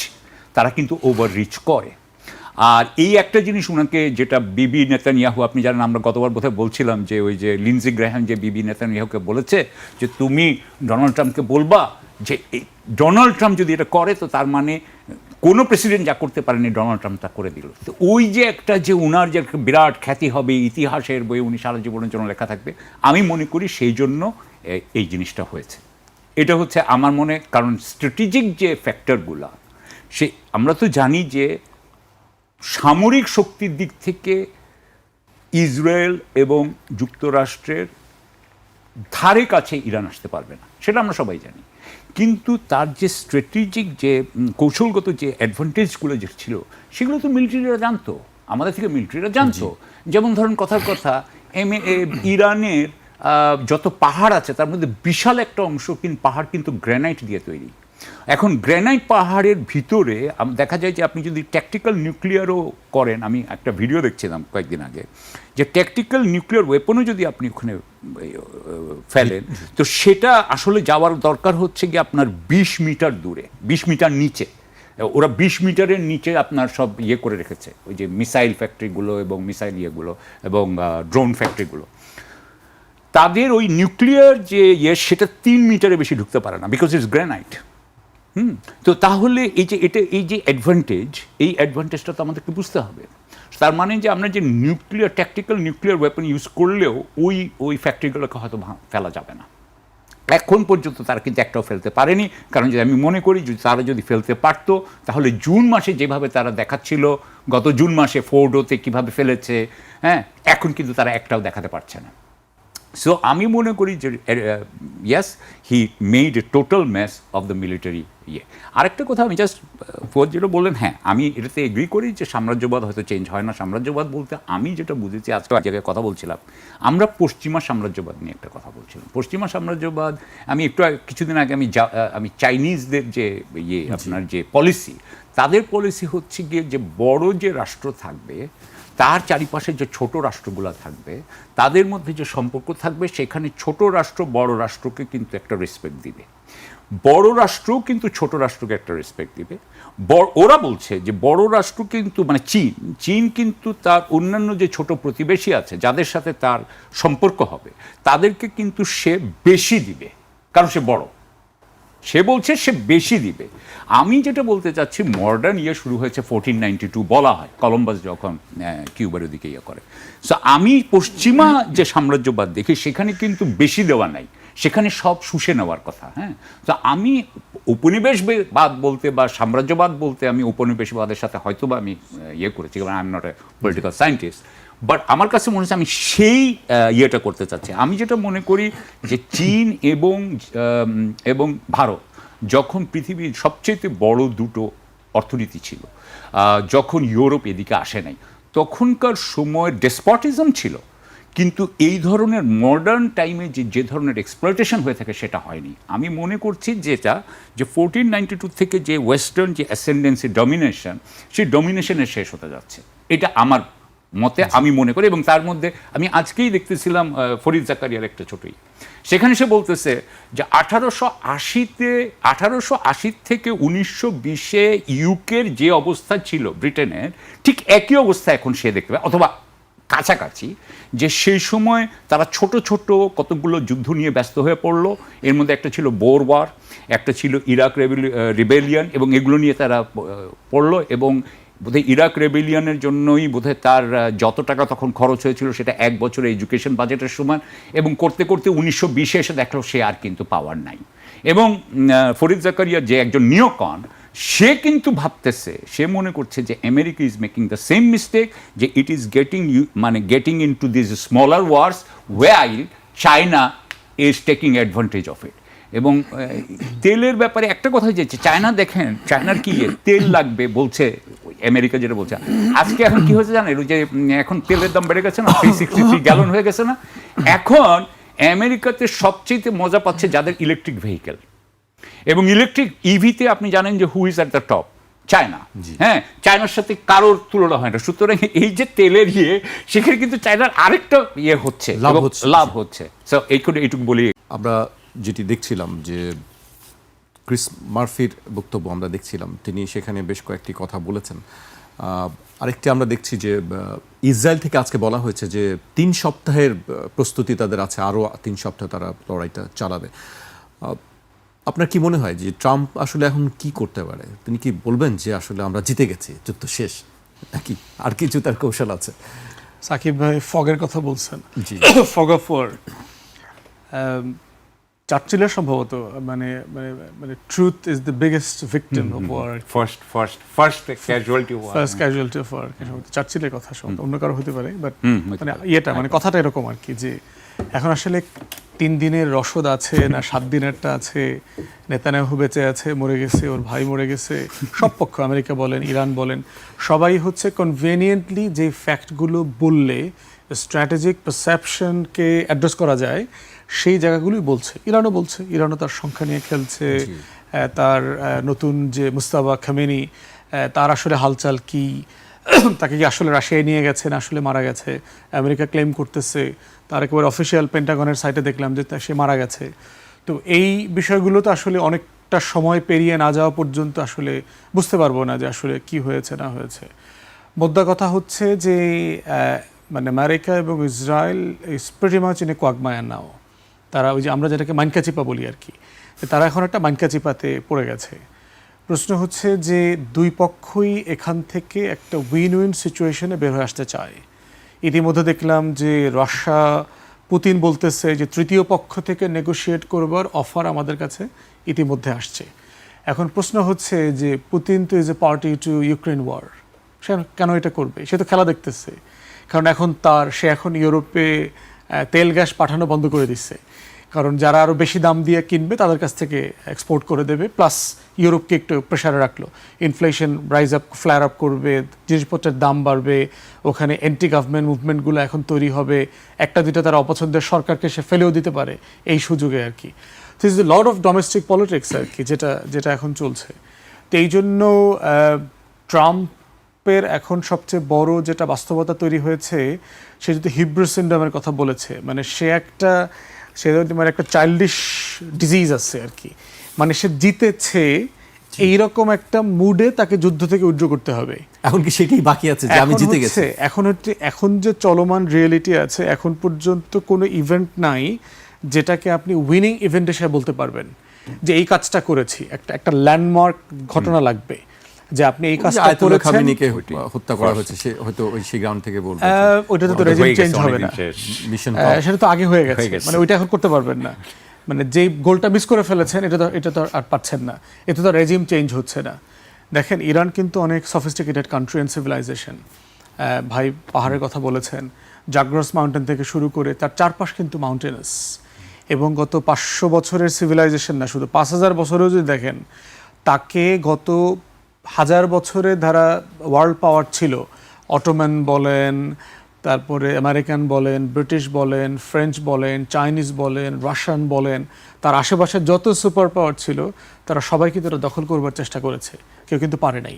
তারা কিন্তু ওভার রিচ করে। আর এই একটা জিনিস ওনাকে, যেটা বিবি নেতানিয়াহু, আপনি জানেন আমরা গতবার বোধহয় বলছিলাম যে ওই যে লিন্ডসে গ্রাহাম যে বিবি নেতানিয়াহুকে বলেছে যে তুমি ডোনাল্ড ট্রাম্পকে বলবা যে ডোনাল্ড ট্রাম্প যদি এটা করে, তো তার মানে কোনো প্রেসিডেন্ট যা করতে পারেনি ডোনাল্ড ট্রাম্প তা করে দিল। তো ওই যে একটা যে উনার যে একটা বিরাট খ্যাতি হবে, ইতিহাসের বই উনি সারা জীবনের জন্য লেখা থাকবে, আমি মনে করি সেই জন্য এই জিনিসটা হয়েছে। এটা হচ্ছে আমার মনে, কারণ স্ট্র্যাটেজিক যে ফ্যাক্টরগুলো, আমরা তো জানি যে সামরিক শক্তির দিক থেকে ইসরায়েল এবং যুক্তরাষ্ট্রের ধারে কাছে ইরান আসতে পারবে না, সেটা আমরা সবাই জানি। কিন্তু তার যে স্ট্র্যাটেজিক যে কৌশলগত যে অ্যাডভান্টেজগুলো যে ছিল, সেগুলো তো মিলিটারিরা জানতো, আমাদের থেকে মিলিটারিরা জানতো। যেমন ধরুন কথার কথা, ইরানের যত পাহাড় আছে তার মধ্যে বিশাল একটা অংশ পাহাড় কিন্তু গ্রানাইট দিয়ে তৈরি। এখন গ্রানাইট পাহাড়ের ভিতরে দেখা যায় যে আপনি যদি ট্যাকটিক্যাল নিউক্লিয়ারও করেন, আমি একটা ভিডিও দেখছিলাম কয়েকদিন আগে, যে ট্যাকটিক্যাল নিউক্লিয়ার ওয়েপনও যদি আপনি ওখানে ফেলেন, তো সেটা আসলে যাওয়ার দরকার হচ্ছে গিয়ে আপনার 20 মিটার দূরে, 20 মিটার নিচে। ওরা 20 মিটারের নিচে আপনার সব করে রেখেছে, ওই যে মিসাইল ফ্যাক্টরিগুলো এবং মিসাইল এবং ড্রোন ফ্যাক্টরিগুলো। তাদের ওই নিউক্লিয়ার যে সেটা 3 মিটারে বেশি ঢুকতে পারে না, বিকজ ইটস গ্রানাইট। তো তাহলে এই যে অ্যাডভান্টেজটা তো আমাদেরকে বুঝতে হবে। তার মানে যে আমরা যে ট্যাকটিক্যাল নিউক্লিয়ার ওয়েপন ইউজ করলেও ওই ফ্যাক্টরিগুলোকে হয়তো ফেলা যাবে না। এখন পর্যন্ত তারা কিন্তু একটাও ফেলতে পারেনি, কারণ যদি আমি মনে করি তারা যদি ফেলতে পারতো তাহলে জুন মাসে যেভাবে তারা দেখাচ্ছিল, গত জুন মাসে ফোর্ডোতে কীভাবে ফেলেছে, হ্যাঁ, এখন কিন্তু তারা একটাও দেখাতে পারছে না। সো আমি মনে করি যে yes, he made a total mess of the military ইয়ে। আরেকটা কথা আমি জাস্ট ফোর্থ যেটা বললেন, হ্যাঁ আমি এটাতে এগ্রি করি যে সাম্রাজ্যবাদ হয়তো চেঞ্জ হয় না। সাম্রাজ্যবাদ বলতে আমি যেটা বুঝেছি, আজকে এক জায়গায় কথা বলছিলাম, আমরা পশ্চিমা সাম্রাজ্যবাদ নিয়ে একটা কথা বলছিলাম। পশ্চিমা সাম্রাজ্যবাদ, আমি কিছুদিন আগে আমি চাইনিজদের যে আপনার যে পলিসি, তাদের পলিসি হচ্ছে গিয়ে যে বড় যে রাষ্ট্র থাকবে তার চারিপাশে যে ছোট রাষ্ট্রগুলো থাকবে তাদের মধ্যে যে সম্পর্ক থাকবে, সেখানে ছোট রাষ্ট্র বড় রাষ্ট্রকে কিন্তু একটা রেসপেক্ট দিবে, বড় রাষ্ট্রও কিন্তু ছোট রাষ্ট্রকে একটা রেসপেক্ট দিবে। ওরা বলছে যে বড় রাষ্ট্র কিন্তু মানে চীন কিন্তু তার অন্যান্য যে ছোট প্রতিবেশী আছে যাদের সাথে তার সম্পর্ক হবে তাদেরকে কিন্তু সে বেশি দিবে, কারণ সে বড়। সে বলছে সে বেশি দিবে। আমি যেটা বলতে চাচ্ছি, মডার্ন শুরু হয়েছে 1492 বলা হয়, কলম্বাস যখন কিউবার ওদিকে করে। সো আমি পশ্চিমা যে সাম্রাজ্যবাদ দেখি সেখানে কিন্তু বেশি দেওয়া নাই, সেখানে সব শুষে নেওয়ার কথা। হ্যাঁ, তো আমি উপনিবেশবাদ বলতে বা সাম্রাজ্যবাদ বলতে আমি উপনিবেশবাদের সাথে হয়তো বা আমি করেছি, কারণ I am not a political scientist, but আমার কাছে মনে হচ্ছে আমি সেই ইয়েটা করতে চাচ্ছি। আমি যেটা মনে করি যে চীন এবং ভারত যখন পৃথিবীর সবচেয়ে বড় দুটো অর্থনীতি ছিল, যখন ইউরোপ এদিকে আসে নাই, তখনকার সময় ডেসপটিজম ছিল, কিন্তু এই ধরনের মডার্ন টাইমে যে ধরনের এক্সপ্লয়টেশন হয়ে থাকে সেটা হয়নি। আমি মনে করছি যেটা যে 1492 থেকে যে ওয়েস্টার্ন যে অ্যাসেন্ডেন্সি ডমিনেশন, সেই ডমিনেশনের শেষ হতে যাচ্ছে, এটা আমার মতে আমি মনে করি। এবং তার মধ্যে আমি আজকেই দেখতেছিলাম ফরিদ জাকারিয়ার একটা ছোটই, সেখানে সে বলতেছে যে 1880 থেকে 1920-এ ইউকের যে অবস্থা ছিল ব্রিটেনের, ঠিক একই অবস্থা এখন সে দেখতে পায়, অথবা কাছাকাছি, যে সেই সময় তারা ছোট ছোট কতগুলো যুদ্ধ নিয়ে ব্যস্ত হয়ে পড়লো। এর মধ্যে একটা ছিল বোর ওয়ার, একটা ছিল ইরাক রিবেলিয়ন, এবং এগুলো নিয়ে তারা পড়লো। এবং বোধহয় ইরাক রেবেলিয়নের জন্যই বোধহয় তার যত টাকা তখন খরচ হয়েছিল সেটা এক বছরের এডুকেশন বাজেটের সমান, এবং করতে করতে 1920-এ এসে দেখলো সে আর কিন্তু পাওয়ার নাই। এবং ফরিদ জাকারিয়া যে একজন নিওকন, সে কিন্তু ভাবতেছে, সে মনে করছে যে America is making the same mistake, যে it is getting into this smaller wars while China is taking advantage of it. এবং তেলের ব্যাপারে একটা কথা, যে চায়না দেখেন, চায়নার কি তেল লাগবে বলছে, আমেরিকা যেটা বলছে, আজকে এখন কি হয়েছে জানেন, যে এখন তেলের দাম বেড়ে গেছে না, 363 গ্যালন হয়ে গেছে না। এখন আমেরিকাতে সবচেয়ে মজা পাচ্ছে যাদের ইলেকট্রিক ভেহিকেল, এবং ইলেকট্রিক ইভিতে আপনি জানেন যে who is at the top, China. হ্যাঁ, চায়নার সাথে কারোর তুলনা হয় না। সুতরাং এই যে তেলের সেখানে কিন্তু চায়নার আরেকটা হচ্ছে, লাভ হচ্ছে। সো এইটুকু বলি। আমরা যেটি দেখছিলাম যে ক্রিস মার্ফির বক্তব্য আমরা দেখছিলাম, তিনি সেখানে বেশ কয়েকটি কথা বলেছেন। আরেকটি আমরা দেখছি যে ইসরায়েল থেকে আজকে বলা হয়েছে যে 3 সপ্তাহের প্রস্তুতি তাদের আছে, আরও 3 সপ্তাহ তারা লড়াইটা চালাবে। আপনার কি মনে হয় যে ট্রাম্প আসলে এখন কি করতে পারে? তিনি কি বলবেন যে আসলে আমরা জিতে গেছি, যুদ্ধ শেষ, নাকি আর কিছু তার কৌশল আছে? সাকিব ভাই ফগের কথা বলছেন, ফগ অফ ওয়ার। চার্চিলের সম্ভবত মানে মানে মানে truth is the biggest victim of war, first casualty of war. চার্চিলের কথা সম্ভবত অন্য কারো হতে পারে, বাট মানে মানে কথাটা এরকম আর কি, যে এখন আসলে 3 দিনের রসদ আছে না 7 দিনেরটা আছে, নেতানিয়াহু বেঁচে আছে, মরে গেছে, ওর ভাই মরে গেছে, সব পক্ষ, আমেরিকা বলেন, ইরান বলেন, সবাই হচ্ছে কনভেনিয়েন্টলি যে ফ্যাক্টগুলো বললে স্ট্র্যাটেজিক পারসেপশনকে অ্যাড্রেস করা যায় সেই জায়গাগুলোই বলছে। ইরানও তার সংখ্যা নিয়ে খেলছে, তার নতুন যে মুস্তাফা খামেনি, তার আসলে হালচাল কি, তাকে কি আসলে রাশিয়ায় নিয়ে গেছে না আসলে মারা গেছে, আমেরিকা ক্লেম করতেছে, তার একেবারে অফিসিয়াল পেন্টাগনের সাইটে দেখলাম যে সে মারা গেছে। তো এই বিষয়গুলো তো আসলে অনেকটা সময় পেরিয়ে না যাওয়া পর্যন্ত আসলে বুঝতে পারবো না যে আসলে কি হয়েছে না হয়েছে। মোদ্দা কথা হচ্ছে যে মানে আমেরিকা এবং Israel is pretty much in a quagmire now. তারা ওই যে আমরা যেটাকে মাইনকাচিপা বলি আর কি, তারা এখন একটা মাইনকাচিপাতে পড়ে গেছে। প্রশ্ন হচ্ছে যে দুই পক্ষই এখান থেকে একটা উইন উইন সিচুয়েশনে বের হয়ে আসতে চায়। ইতিমধ্যে দেখলাম যে রাশিয়া পুতিন বলতেছে যে তৃতীয় পক্ষ থেকে নেগোশিয়েট করবার অফার আমাদের কাছে ইতিমধ্যে আসছে। এখন প্রশ্ন হচ্ছে যে পুতিন তো is a party to Ukraine war, সে কেন এটা করবে? সে তো খেলা দেখতেছে, কারণ সে এখন ইউরোপে তেল গ্যাস পাঠানো বন্ধ করে দিচ্ছে, কারণ যারা আরও বেশি দাম দিয়ে কিনবে তাদের কাছ থেকে এক্সপোর্ট করে দেবে, প্লাস ইউরোপকে একটু প্রেশারে রাখলো। Inflation rise up, flyer up করবে, জিনিসপত্রের দাম বাড়বে, ওখানে অ্যান্টি গভর্নমেন্ট মুভমেন্টগুলো এখন তৈরি হবে, একটা দুইটা তার অপছন্দের সরকারকে সে ফেলেও দিতে পারে এই সুযোগে আর কি। This is a lot of domestic politics আর কি, যেটা এখন চলছে। তো এই জন্য ট্রাম্পের এখন সবচেয়ে বড় যেটা বাস্তবতা তৈরি হয়েছে, সে যদি হিব্রু সিন্ড্রোমের কথা বলেছে, মানে সে মানে একটা চাইল্ডিশ ডিজিজ আছে আর কি, মানে সে জিতেছে এইরকম একটা মুডে তাকে যুদ্ধ থেকে উইথড্র করতে হবে। এখন কি সেটাই বাকি আছে যে আমি জিতে গেছি? এখন যে চলমান রিয়েলিটি আছে, এখন পর্যন্ত কোনো ইভেন্ট নাই যেটাকে আপনি উইনিং ইভেন্ট হিসেবে বলতে পারবেন যে এই কাজটা করেছি। একটা ল্যান্ডমার্ক ঘটনা লাগবে যে আপনি এই কাজটা করেছেন। খামেনিকে হত্যা করা হয়েছে, সে হয়তো ওই সেই গ্রাউন্ড থেকে বলবে ওইটাতে তো রেজিম চেঞ্জ হবে না, মিশন সেটা তো আগে হয়ে গেছে, মানে ওইটা এখন করতে পারবেন না। মানে যেই গোলটা মিস করে ফেলেছেন এটা তো আর পাচ্ছেন না, এতে তো রেজিম চেঞ্জ হচ্ছে না। দেখেন, ইরান কিন্তু অনেক সফিস্টিকেটেড কান্ট্রি অ্যান্ড সিভিলাইজেশন। ভাই পাহাড়ের কথা বলেছেন, জাগ্রস মাউন্টেন থেকে শুরু করে তার চারপাশ কিন্তু মাউন্টেনাস, এবং গত 500 বছরের সিভিলাইজেশন না, শুধু 5000 বছরেও যদি দেখেন, তাকে গত 1000 বছরে ধারা ওয়ার্ল্ড পাওয়ার ছিল, অটোম্যান বলেন, তারপরে আমেরিকান বলেন, ব্রিটিশ বলেন, ফ্রেঞ্চ বলেন, চাইনিজ বলেন, রাশিয়ান বলেন, তার আশেপাশে যত সুপার পাওয়ার ছিল তারা সবাই কিন্তু এটা দখল করবার চেষ্টা করেছে, কেউ কিন্তু পারে নাই।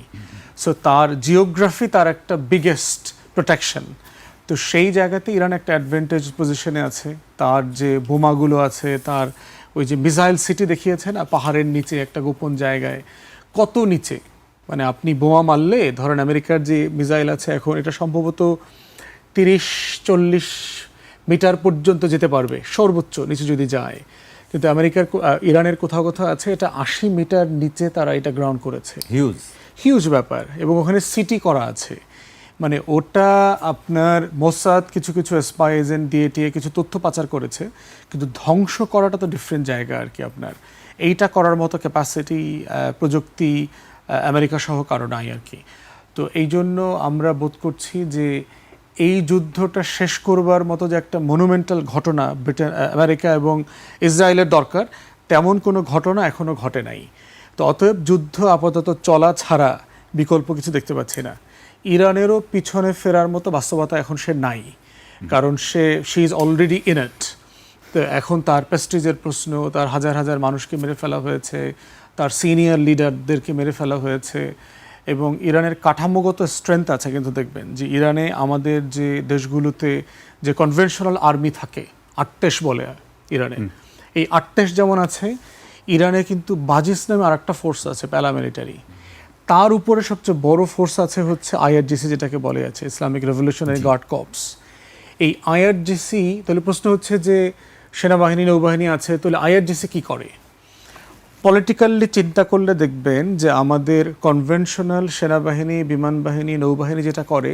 সো তার জিওগ্রাফি তার একটা বিগেস্ট প্রোটেকশন। তো সেই জায়গাতে ইরান একটা অ্যাডভান্টেজ পজিশনে আছে। তার যে বোমাগুলো আছে, তার ওই যে মিসাইল সিটি দেখিয়েছে না পাহাড়ের নিচে একটা গোপন জায়গায়, কত নিচে, মানে আপনি বোমা মারলে ধরেন আমেরিকার যে মিসাইল আছে এখন, এটা সম্ভবত 30-40 মিটার পর্যন্ত যেতে পারবে সর্বোচ্চ নিচে যদি যায়, কিন্তু ইরানের কোথাও কোথাও আছে এটা 80 মিটার নিচে তারা এটা গ্রাউন্ড করেছে। হিউজ ব্যাপার, এবং ওখানে সিটি করা আছে। মানে ওটা আপনার মোসাদ কিছু স্পাই এজেন্ট দিয়ে কিছু তথ্য পাচার করেছে, কিন্তু ধ্বংস করাটা তো ডিফারেন্ট জায়গা আর কি। আপনার এইটা করার মতো ক্যাপাসিটি, প্রযুক্তি আমেরিকা সহ কারো নাই আর কি। তো এই জন্য আমরা বোধ করছি যে এই যুদ্ধটা শেষ করবার মতো যে একটা মনুমেন্টাল ঘটনা আমেরিকা এবং ইসরায়েলের দরকার, তেমন কোনো ঘটনা এখনও ঘটে নাই। তো অতএব যুদ্ধ আপাতত চলা ছাড়া বিকল্প কিছু দেখতে পাচ্ছি না। ইরানেরও পিছনে ফেরার মতো বাস্তবতা এখন সে নাই, কারণ she is already in it. তো এখন তার প্রেস্টিজের প্রশ্ন, তার হাজার হাজার মানুষকে মেরে ফেলা হয়েছে, তার সিনিয়র লিডারদেরকে মেরে ফেলা হয়েছে, এবং ইরানের কাঠামোগত স্ট্রেংথ আছে। কিন্তু দেখবেন যে ইরানে আমাদের যে দেশগুলোতে যে কনভেনশনাল আর্মি থাকে, আর্টেশ বলে ইরানে, এই আর্টেশ যেমন আছে, ইরানে কিন্তু বাজিস নামে আর একটা ফোর্স আছে প্যারামিলিটারি, তার উপরে সবচেয়ে বড় ফোর্স আছে হচ্ছে আইআরজিসি, যেটাকে বলে আছে ইসলামিক রেভলিউশনারি গার্ড কর্পস। এই আইআরজিসি, তাহলে প্রশ্ন হচ্ছে যে সেনাবাহিনী নৌবাহিনী আছে, তাহলে আইআরজিসি কি করে? পলিটিক্যালি চিন্তা করলে দেখবেন যে আমাদের কনভেনশনাল সেনাবাহিনী, বিমান বাহিনী, নৌবাহিনী যেটা করে,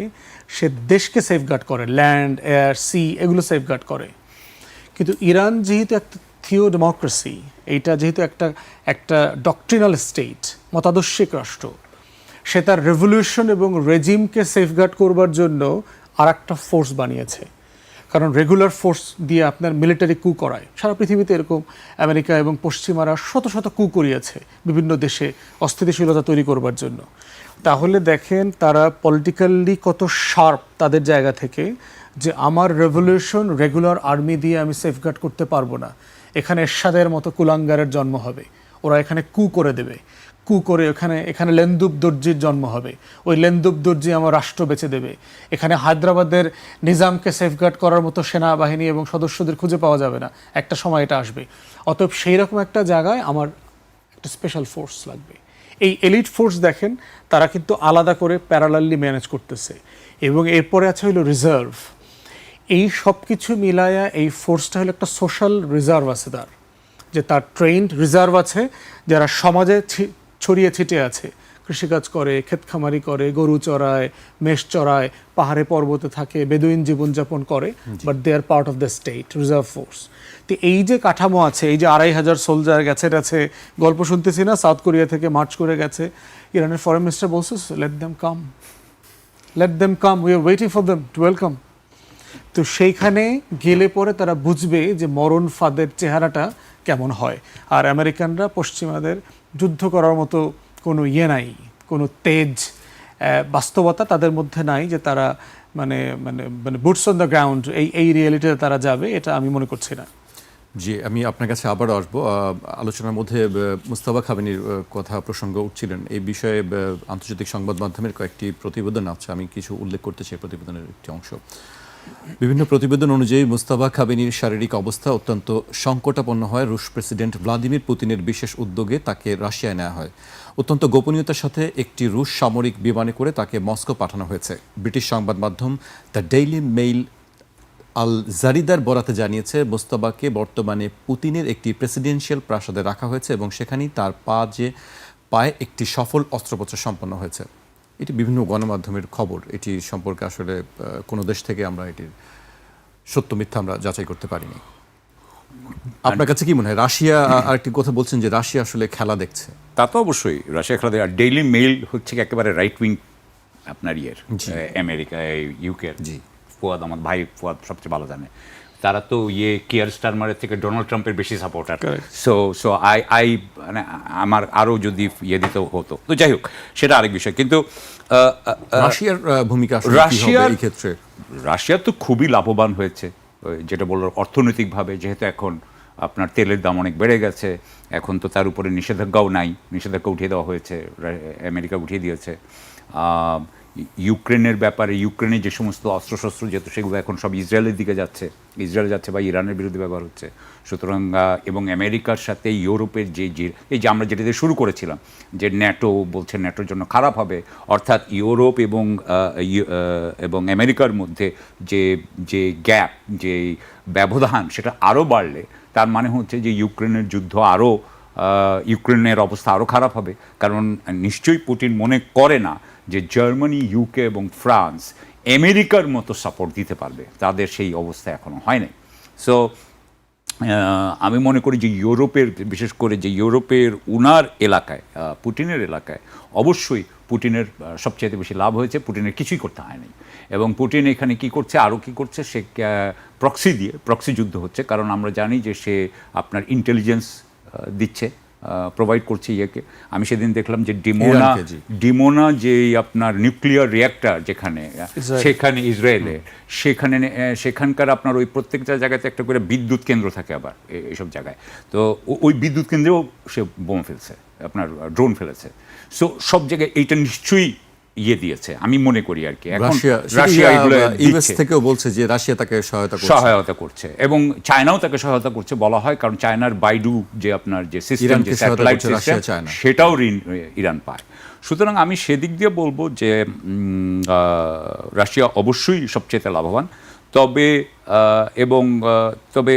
সে দেশকে সেফগার্ড করে, ল্যান্ড, এয়ার, সি, এগুলো সেফগার্ড করে। কিন্তু ইরান যেহেতু একটা থিও ডেমোক্রেসি, এইটা যেহেতু একটা ডক্ট্রিনাল স্টেট, মতাদর্শিক রাষ্ট্র, সে তার রেভলিউশন এবং রেজিমকে সেফগার্ড করবার জন্য আর একটা ফোর্স বানিয়েছে। কারণ রেগুলার ফোর্স দিয়ে আপনার মিলিটারি কু করায়, সারা পৃথিবীতে এরকম আমেরিকা এবং পশ্চিমারা শত শত কু করিয়েছে বিভিন্ন দেশে অস্থিতিশীলতা তৈরি করবার জন্য। তাহলে দেখেন তারা পলিটিক্যালি কত শার্প তাদের জায়গা থেকে, যে আমার রেভলিউশন রেগুলার আর্মি দিয়ে আমি সেফগার্ড করতে পারবো না, এখানে এরশাদের মতো কুলাঙ্গারের জন্ম হবে, ওরা এখানে কু করে দেবে, কু করে এখানে লেন্দুব দর্জির জন্ম হবে, ওই লেন্দুব দর্জি আমার রাষ্ট্র বেঁচে দেবে, এখানে হায়দ্রাবাদের নিজামকে সেফগার্ড করার মতো সেনাবাহিনী এবং সদস্যদের খুঁজে পাওয়া যাবে না, একটা সময় এটা আসবে। অতএব সেই রকম একটা জায়গায় আমার একটা স্পেশাল ফোর্স লাগবে। এই এলিট ফোর্স দেখেন তারা কিন্তু আলাদা করে প্যারালালি ম্যানেজ করতেছে, এবং এরপরে আছে হলো রিজার্ভ। এই সব কিছু মিলায়া এই ফোর্সটা হলো একটা সোশ্যাল রিজার্ভ আছে তার, যে তার ট্রেন্ড রিজার্ভ আছে যারা সমাজে ছড়িয়ে ছিটিয়ে আছে, কৃষিকাজ করে, ক্ষেতখামারি করে, গরু চড়ায়, মেষ চড়ায়, পাহাড়ে পর্বতে থাকে, বেদুইন জীবনযাপন করে, but they are part of the state reserve force. তো এই যে কাঠামো আছে, এই যে 2,500 সোলজার গেছে, গল্প শুনতেছি না, সাউথ কোরিয়া থেকে মার্চ করে গেছে, ইরানের ফরেন মিনিস্টার বলছে let them come, we are waiting for them to welcome. তো সেইখানে গেলে পরে তারা বুঝবে যে মরণ ফাঁদের চেহারাটা কেমন হয়। আর আমেরিকানরা, পশ্চিমাদের যুদ্ধ করার মতো কোনো নাই, কোনো তেজ, বাস্তবতা তাদের মধ্যে নাই যে তারা মানে মানে মানে বুটস অন দ্য গ্রাউন্ড এই রিয়েলিটিতে তারা যাবে, এটা আমি মনে করছি না। জি, আমি আপনার কাছে আবারও আসবো। আলোচনার মধ্যে মুস্তাফা খামেনির কথা প্রসঙ্গ উঠছিলেন। এই বিষয়ে আন্তর্জাতিক সংবাদ মাধ্যমের কয়েকটি প্রতিবেদন আছে, আমি কিছু উল্লেখ করতে চাই প্রতিবেদনের একটি অংশ। বিভিন্ন প্রতিবেদন অনুযায়ী মুস্তাফা খামেনির শারীরিক অবস্থা অত্যন্ত সংকটাপন্ন হয় রুশ প্রেসিডেন্ট ভ্লাদিমির পুতিনের বিশেষ উদ্যোগে তাকে রাশিয়ায় নেওয়া হয়। অত্যন্ত গোপনীয়তার সাথে একটি রুশ সামরিক বিমানে করে তাকে মস্কো পাঠানো হয়েছে। ব্রিটিশ সংবাদ মাধ্যম দ্য ডেইলি মেইল আল জারিদার বরাতে জানিয়েছে, মোস্তফাকে বর্তমানে পুতিনের একটি প্রেসিডেন্সিয়াল প্রাসাদে রাখা হয়েছে এবং সেখানেই তার পায়ে একটি সফল অস্ত্রোপচার সম্পন্ন হয়েছে। এটি বিভিন্ন গণমাধ্যমের খবর। এটি সম্পর্কে আসলে কোনো দেশ থেকে আমরা এটির সত্য মিথ্যা আমরা যাচাই করতে পারিনি। আপনার কাছে কি মনে হয়, রাশিয়া আরেকটি কথা বলছেন যে রাশিয়া আসলে খেলা দেখছে? তা তো অবশ্যই রাশিয়া খেলা দেখে। আর ডেইলি মেইল হচ্ছে একেবারে রাইট উইং আপনার আমেরিকা, ইউকের। জি, আমার ভাই ফুয়াদ সবচেয়ে ভালো জানে। তারা তো কিয়ার স্টারমারের থেকে ডোনাল্ড ট্রাম্পের বেশি সাপোর্টার। সো আই মানে আমার আরও যদি দিতে হতো, তো যাই হোক সেটা আরেক বিষয়। কিন্তু রাশিয়ার ভূমিকা এই ক্ষেত্রে, রাশিয়া তো খুবই লাভবান হয়েছে, যেটা বলল অর্থনৈতিকভাবে, যেহেতু এখন আপনার তেলের দাম অনেক বেড়ে গেছে, এখন তো তার উপরে নিষেধাজ্ঞাও নাই, নিষেধাজ্ঞা উঠিয়ে দেওয়া হয়েছে, আমেরিকা উঠিয়ে দিয়েছে। ইউক্রেনের ব্যাপারে, ইউক্রেনে যে সমস্ত অস্ত্রশস্ত্র যেহেতু সেগুলো এখন সব ইসরায়েলের দিকে যাচ্ছে, ইসরায়েল যাচ্ছে বা ইরানের বিরুদ্ধে ব্যবহার হচ্ছে। সুতরাং এবং আমেরিকার সাথে ইউরোপের এই যে আমরা যেটা দিয়ে শুরু করেছিলাম যে ন্যাটো বলছে ন্যাটোর জন্য খারাপ হবে, অর্থাৎ ইউরোপ এবং আমেরিকার মধ্যে যে গ্যাপ, যে ব্যবধান, সেটা আরও বাড়লে তার মানে হচ্ছে যে ইউক্রেনের যুদ্ধ আরও, ইউক্রেনের অবস্থা আরও খারাপ হবে। কারণ নিশ্চয়ই পুতিন মনে করে না যে জার্মানি, ইউকে এবং ফ্রান্স আমেরিকার মতো সাপোর্ট দিতে পারবে, তাদের সেই অবস্থা এখনও হয় নাই। সো আমি মনে করি যে ইউরোপের, বিশেষ করে যে ইউরোপের উনার এলাকায়, পুতিনের এলাকায় অবশ্যই পুতিনের সবচেয়ে বেশি লাভ হয়েছে। পুতিনের কিছুই করতে হয়নি এবং পুতিন এখানে কি করছে, আরও কি করছে, সে প্রক্সি যুদ্ধ হচ্ছে। কারণ আমরা জানি যে সে আপনার ইন্টেলিজেন্স দিচ্ছে, প্রোভাইড করছে ইয়েকে। আমি সেদিন দেখলাম যে ডিমোনা যে আপনার নিউক্লিয়ার রিঅ্যাক্টর যেখানে, সেখানে ইসরায়েলে, সেখানকার আপনার ওই প্রত্যেকটা জায়গাতে একটা করে বিদ্যুৎ কেন্দ্র থাকে আবার এইসব জায়গায়। তো ওই বিদ্যুৎ কেন্দ্রেও সে বোম ফেলছে, আপনার ড্রোন ফেলেছে। সো সব জায়গায় এইটা নিশ্চয়ই দিয়েছে আমি মনে করি আর কি। এখন রাশিয়া ইউএস থেকেও বলছে যে রাশিয়া তাকে সহায়তা করছে এবং চায়নাও তাকে সহায়তা করছে বলা হয়, কারণ চায়নার বাইডু যে আপনার যে সিস্টেম, যে স্যাটেলাইট সিস্টেম, সেটাও ইরান পায়। সুতরাং আমি সেদিক দিয়ে বলবো যে রাশিয়া অবশ্যই সবচেয়ে লাভবান। তবে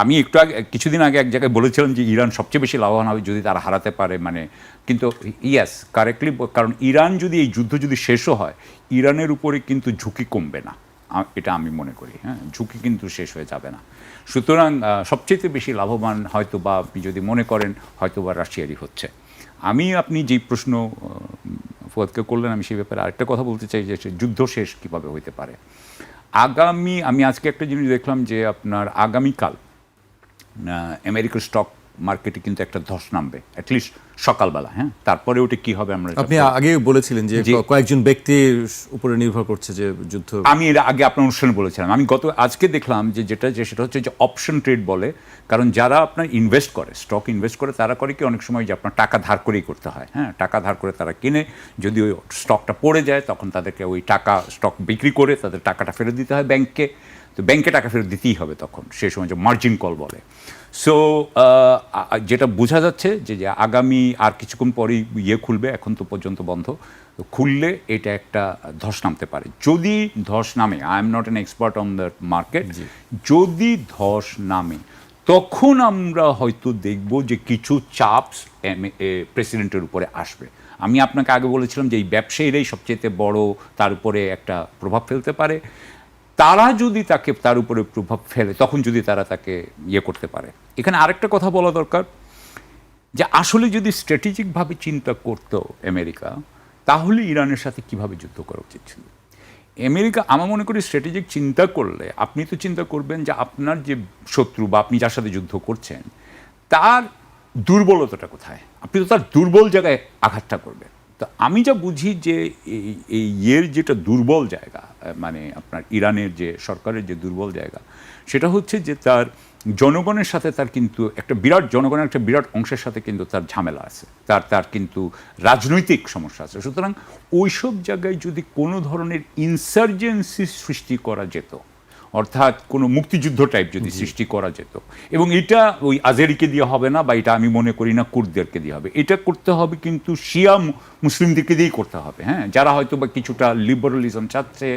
আমি একটু আগে, কিছুদিন আগে এক জায়গায় বলেছিলাম যে ইরান সবচেয়ে বেশি লাভবান হবে যদি তারা হারাতে পারে, মানে কিন্তু ইয়াস কারেক্টলি, কারণ ইরান যদি এই যুদ্ধ যদি শেষও হয়, ইরানের উপরে কিন্তু ঝুঁকি কমবে না, এটা আমি মনে করি। হ্যাঁ, ঝুঁকি কিন্তু শেষ হয়ে যাবে না। সুতরাং সবচেয়ে বেশি লাভবান হয়তো বা আপনি যদি মনে করেন হয়তো বা রাশিয়ারই হচ্ছে। আপনি যেই প্রশ্ন ফুয়াদকে করলেন, আমি সেই ব্যাপারে আরেকটা কথা বলতে চাই যে যুদ্ধ শেষ কীভাবে হইতে পারে। আমি আজকে একটা জিনিস দেখলাম যে আপনার আগামীকাল আমেরিকার স্টক মার্কেটে কিন্তু একটা ধস নামবে, অ্যাটলিস্ট সকালবেলা। হ্যাঁ, তারপরে ওটা কি হবে আমরা, আপনি আগে বলেছিলেন যে কয়েকজন ব্যক্তির উপরে নির্ভর করছে যে যুদ্ধ। আমি এর আগে আপনার অনুষ্ঠানে বলেছিলাম, আমি আজকে দেখলাম যে সেটা হচ্ছে যে অপশন ট্রেড বলে। কারণ যারা আপনার ইনভেস্ট করে, স্টক ইনভেস্ট করে, তারা করে কি অনেক সময় যে আপনার টাকা ধার করেই করতে হয়। হ্যাঁ, টাকা ধার করে তারা কিনে, যদি ওই স্টকটা পড়ে যায় তখন তাদেরকে ওই স্টক বিক্রি করে তাদের টাকাটা ফেরত দিতে হয় ব্যাংকে। তো ব্যাংকে টাকা ফেরত দিতেই হবে তখন, সেই সময় যে মার্জিন কল বলে। সো যেটা বোঝা যাচ্ছে যে আগামী আর কিছুক্ষণ পরেই খুলবে, এখন তো পর্যন্ত বন্ধ, খুললে এটা একটা ধস নামতে পারে। যদি ধস নামে, I am not an expert on the market, যদি ধস নামে তখন আমরা হয়তো দেখব যে কিছু চাপ প্রেসিডেন্টের উপরে আসবে। আমি আপনাকে আগে বলেছিলাম যে এই ব্যবসায়ীরাই সবচেয়ে বড় তার উপরে একটা প্রভাব ফেলতে পারে। তারা যদি তাকে তার উপরে প্রভাব ফেলে তখন যদি তারা তাকে ইয়ে করতে পারে। এখানে আরেকটা কথা বলা দরকার যে আসলে যদি স্ট্র্যাটেজিকভাবে চিন্তা করতো আমেরিকা, তাহলে ইরানের সাথে কিভাবে যুদ্ধ করা উচিত ছিল। আমেরিকা আমার মনে করি স্ট্র্যাটেজিক চিন্তা করলে আপনি তো চিন্তা করবেন যে আপনার যে শত্রু বা আপনি যার সাথে যুদ্ধ করছেন তার দুর্বলতাটা কোথায়, আপনি তো তার দুর্বল জায়গায় আঘাতটা করবেন। তো আমি যা বুঝি যে এই ইয়ের যেটা দুর্বল জায়গা, মানে আপনার ইরানের যে সরকারের যে দুর্বল জায়গা, সেটা হচ্ছে যে তার জনগণের সাথে তার কিন্তু একটা বিরাট জনগণের একটা বিরাট অংশের সাথে কিন্তু তার ঝামেলা আছে, তার কিন্তু রাজনৈতিক সমস্যা আছে। সুতরাং ওইসব জায়গায় যদি কোনো ধরনের ইনসার্জেন্সি সৃষ্টি করা যেত, অর্থাৎ কোনো মুক্তিযুদ্ধ টাইপ যদি সৃষ্টি করা যেত, এবং এটা ওই আজেরিকে দিয়ে হবে না, বা এটা আমি মনে করি না কুর্দদেরকে দিয়ে হবে, এটা করতে হবে কিন্তু শিয়া মুসলিমদেরকে দিয়েই করতে হবে। হ্যাঁ, যারা হয়তো বা কিছুটা লিবারালিজম চাচ্ছে,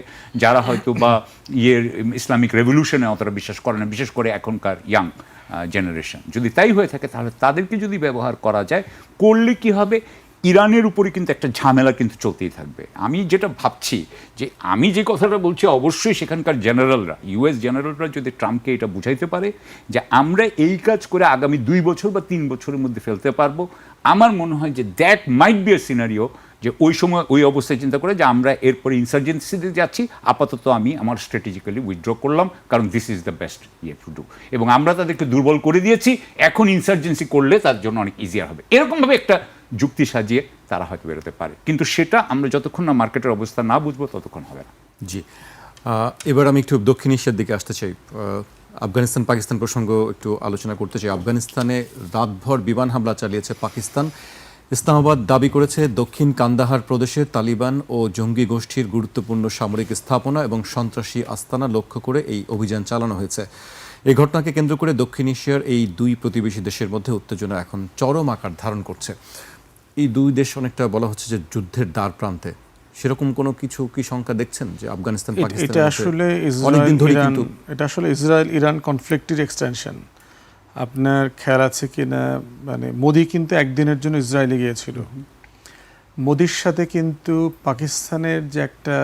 যারা হয়তো বা ইসলামিক রেভলিউশনে অতটা বিশ্বাস করে না, বিশেষ করে এখনকার ইয়াং জেনারেশন। যদি তাই হয়ে থাকে তাহলে তাদেরকে যদি ব্যবহার করা যায়, করলে কি হবে, ইরানের উপরে কিন্তু একটা ঝামেলা কিন্তু চলতেই থাকবে। আমি যেটা ভাবছি যে আমি যে কথাটা বলছি, অবশ্যই সেখানকার জেনারেলরা, ইউএস জেনারেলরা যদি ট্রাম্পকে এটা বুঝাইতে পারে যে আমরা এই কাজ করে আগামী 2 বছর বা 3 বছরের মধ্যে ফেলতে পারবো, আমার মনে হয় যে that might B A scenario, যে ওই সময় ওই অবস্থায় চিন্তা করে যে আমরা এরপরে ইনসার্জেন্সিতে যাচ্ছি, আপাতত আমি আমার স্ট্র্যাটেজিক্যালি উইথড্র করলাম, কারণ দিস ইজ দ্য বেস্ট ইয়ে টু ডু, এবং আমরা তাদেরকে দুর্বল করে দিয়েছি, এখন ইনসার্জেন্সি করলে তার জন্য অনেক ইজিয়ার হবে। এরকমভাবে একটা যুক্তি সাজিয়ে তারা হয়তো বেরোতে পারে, কিন্তু সেটা আমরা যতক্ষণ না মার্কেটের অবস্থা না বুঝবো ততক্ষণ হবে না। জি, এবার আমি একটু দক্ষিণ এশিয়ার দিকে আসতে চাই। আফগানিস্তান পাকিস্তান প্রসঙ্গ একটু আলোচনা করতে চাই। আফগানিস্তানে রাতভর বিমান হামলা চালিয়েছে পাকিস্তান। ইসলামাবাদ দাবি করেছে দক্ষিণ কান্দাহার প্রদেশে তালিবান ও জঙ্গি গোষ্ঠীর গুরুত্বপূর্ণ সামরিক স্থাপনা এবং সন্ত্রাসী আস্তানা লক্ষ্য করে এই অভিযান চালানো হয়েছে। এই ঘটনাকে কেন্দ্র করে দক্ষিণ এশিয়ার এই দুই প্রতিবেশী দেশের মধ্যে উত্তেজনা এখন চরম আকার ধারণ করছে। এই দুই দেশ অনেকটা বলা হচ্ছে যে যুদ্ধের দ্বার প্রান্তে, সেরকম কোনো কিছু কি শঙ্কা দেখছেন যে আফগানিস্তান পাকিস্তান? এটা আসলে ইসরায়েল ইরান কনফ্লিক্টের এক্সটেনশন। আপনার খেয়াল আছে কি না, মানে মোদি কিন্তু একদিনের জন্য ইসরায়েলে গিয়েছিল। মোদির সাথে কিন্তু পাকিস্তানের যে একটা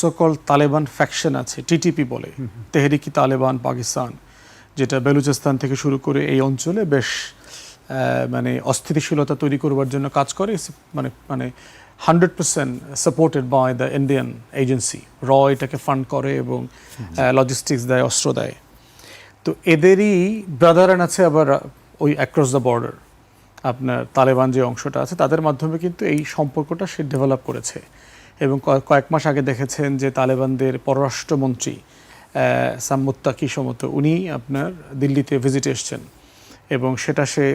সকল তালেবান ফ্যাকশন আছে, টিটিপি বলে, তেহরিকি তালেবান পাকিস্তান, যেটা বেলুচিস্তান থেকে শুরু করে এই অঞ্চলে বেশ মানে অস্থিতিশীলতা তৈরি করবার জন্য কাজ করে, মানে 100% supported by the Indian agency. এটাকে ফান্ড করে এবং লজিস্টিক্স দেয়, অস্ত্র দেয়। তো এদেরই ব্রাদারান আছে আবার ওই অ্যাক্রস দ্য বর্ডার, আপনার তালেবান যে অংশটা আছে, তাদের মাধ্যমে কিন্তু এই সম্পর্কটা সে ডেভেলপ করেছে। এবং কয়েক মাস আগে দেখেছেন যে তালেবানদের পররাষ্ট্রমন্ত্রী সাম্মুত্তাকি সমত, উনি আপনার দিল্লিতে ভিজিটে এসছেন, এবং সেটা সে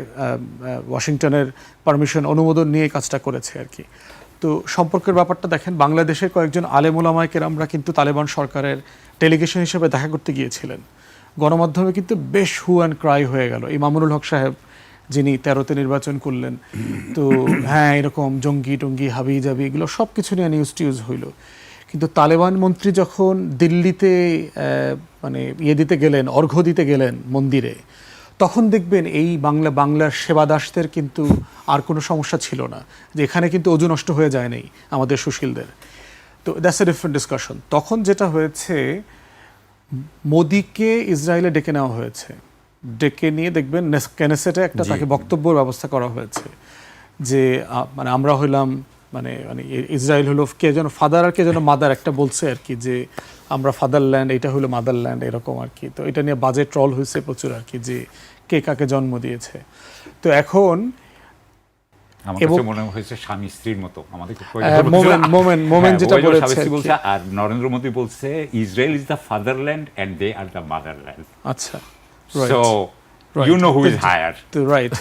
ওয়াশিংটনের পারমিশন অনুমোদন নিয়ে কাজটা করেছে আর কি। তো সম্পর্কের ব্যাপারটা দেখেন, বাংলাদেশের কয়েকজন আলেম ওলামায়ে কেরামরা কিন্তু তালেবান সরকারের ডেলিগেশন হিসেবে দেখা করতে গিয়েছিলেন। গণমাধ্যমে কিন্তু বেশ হু অ্যান্ড ক্রাই হয়ে গেল। এই মামুনুল হক সাহেব, যিনি 13তে নির্বাচন করলেন, তো হ্যাঁ এরকম জঙ্গি টঙ্গি হাবি জাবি এগুলো সব কিছু নিয়ে নিউজ হইল। কিন্তু তালেবান মন্ত্রী যখন দিল্লিতে মানে দিতে গেলেন, অর্ঘ্য দিতে গেলেন মন্দিরে, তখন দেখবেন এই বাংলার সেবাদাসদের কিন্তু আর কোনো সমস্যা ছিল না, যে এখানে কিন্তু অজু নষ্ট হয়ে যায় নাই আমাদের সুশীলদের। তো দ্যাটস এ ডিফারেন্ট ডিসকাশন। তখন যেটা হয়েছে, মোদিকে ইসরায়েলে ডেকে নেওয়া হয়েছে, ডেকে নিয়ে দেখবেন কেনেসেটে একটা তাকে বক্তব্যের ব্যবস্থা করা হয়েছে যে মানে আমরা হইলাম মানে ইসরায়েল হলো কে যেন ফাদার আর কে যেন মাদার একটা বলছে আর কি, যে আমরা ফাদারল্যান্ড, এটা হলো মাদারল্যান্ড, এরকম আর কি। তো এটা নিয়ে বাজে ট্রল হয়েছে প্রচুর আর কি, যে কে কাকে জন্ম দিয়েছে। তো এখন আমার কাছে মনে হয়েছে স্বামী স্ত্রীর মতো আমাদের মোমেন যেটা বলেছে, আর নরেন্দ্র মোদী বলছে Israel is the fatherland and they are the motherland. আচ্ছা, so you know who is higher. তো রাইট।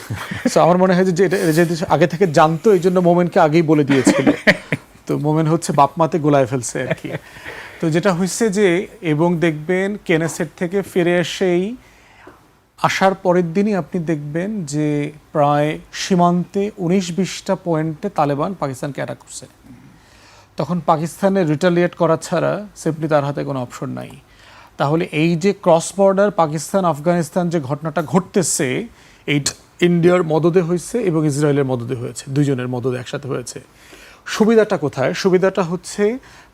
সো আমার মনে হয় যে এটা যেহেতু আগে থেকে জানতো, এই জন্য মোমেনকে আগেই বলে দিয়েছিল। তো মোমেন হচ্ছে বাপ মাতে গোলায় ফেলছে আর কি। তো যেটা হয়েছে যে, এবং দেখবেন কেনেসেট থেকে ফিরে এসেই আসার পরের দিনই আপনি দেখবেন যে প্রায় সীমান্তে 19-20টা পয়েন্টে তালেবান পাকিস্তানকে অ্যাটাক করছে। তখন পাকিস্তানের রিটালিয়েট করা ছাড়া সিম্পলি তার হাতে কোনো অপশন নাই। তাহলে এই যে ক্রস বর্ডার পাকিস্তান আফগানিস্তান যে ঘটনাটা ঘটতেছে, এই ইন্ডিয়ার মদদে হয়েছে এবং ইসরায়েলের মদদে হয়েছে, দুইজনের মদদে একসাথে হয়েছে। সুবিধাটা কোথায়? সুবিধাটা হচ্ছে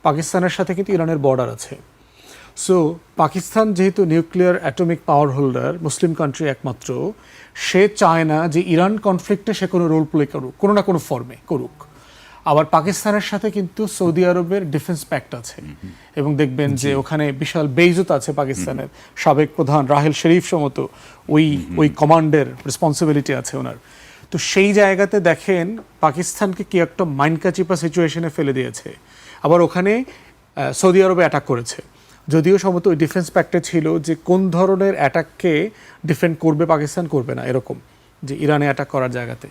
পাকিস্তানের সাথে কিন্তু ইরানের বর্ডার আছে। সো পাকিস্তান যেহেতু নিউক্লিয়ার অ্যাটমিক পাওয়ার হোল্ডার, মুসলিম কান্ট্রি একমাত্র, সে চায় না যে ইরান কনফ্লিক্টে সে কোনো রোল প্লে করুক, কোনো না কোনো ফর্মে করুক। আবার পাকিস্তানের সাথে কিন্তু সৌদি আরবের ডিফেন্স প্যাক্ট আছে এবং দেখবেন যে ওখানে বিশাল বেইজত আছে পাকিস্তানের সাবেক প্রধান রাহেল শরীফ সমত ওই কমান্ডের রেসপন্সিবিলিটি আছে ওনার। তো সেই জায়গাতে দেখেন পাকিস্তানকে কি একটা মাইনকাচিপা সিচুয়েশনে ফেলে দিয়েছে। আবার ওখানে সৌদি আরবে অ্যাটাক করেছে, যদিও সম্ভবত ওই ডিফেন্স প্যাক্টে ছিল যে কোন ধরনের অ্যাটাককে ডিফেন্ড করবে পাকিস্তান, করবে না, এরকম যে ইরানে অ্যাটাক করার জায়গাতে।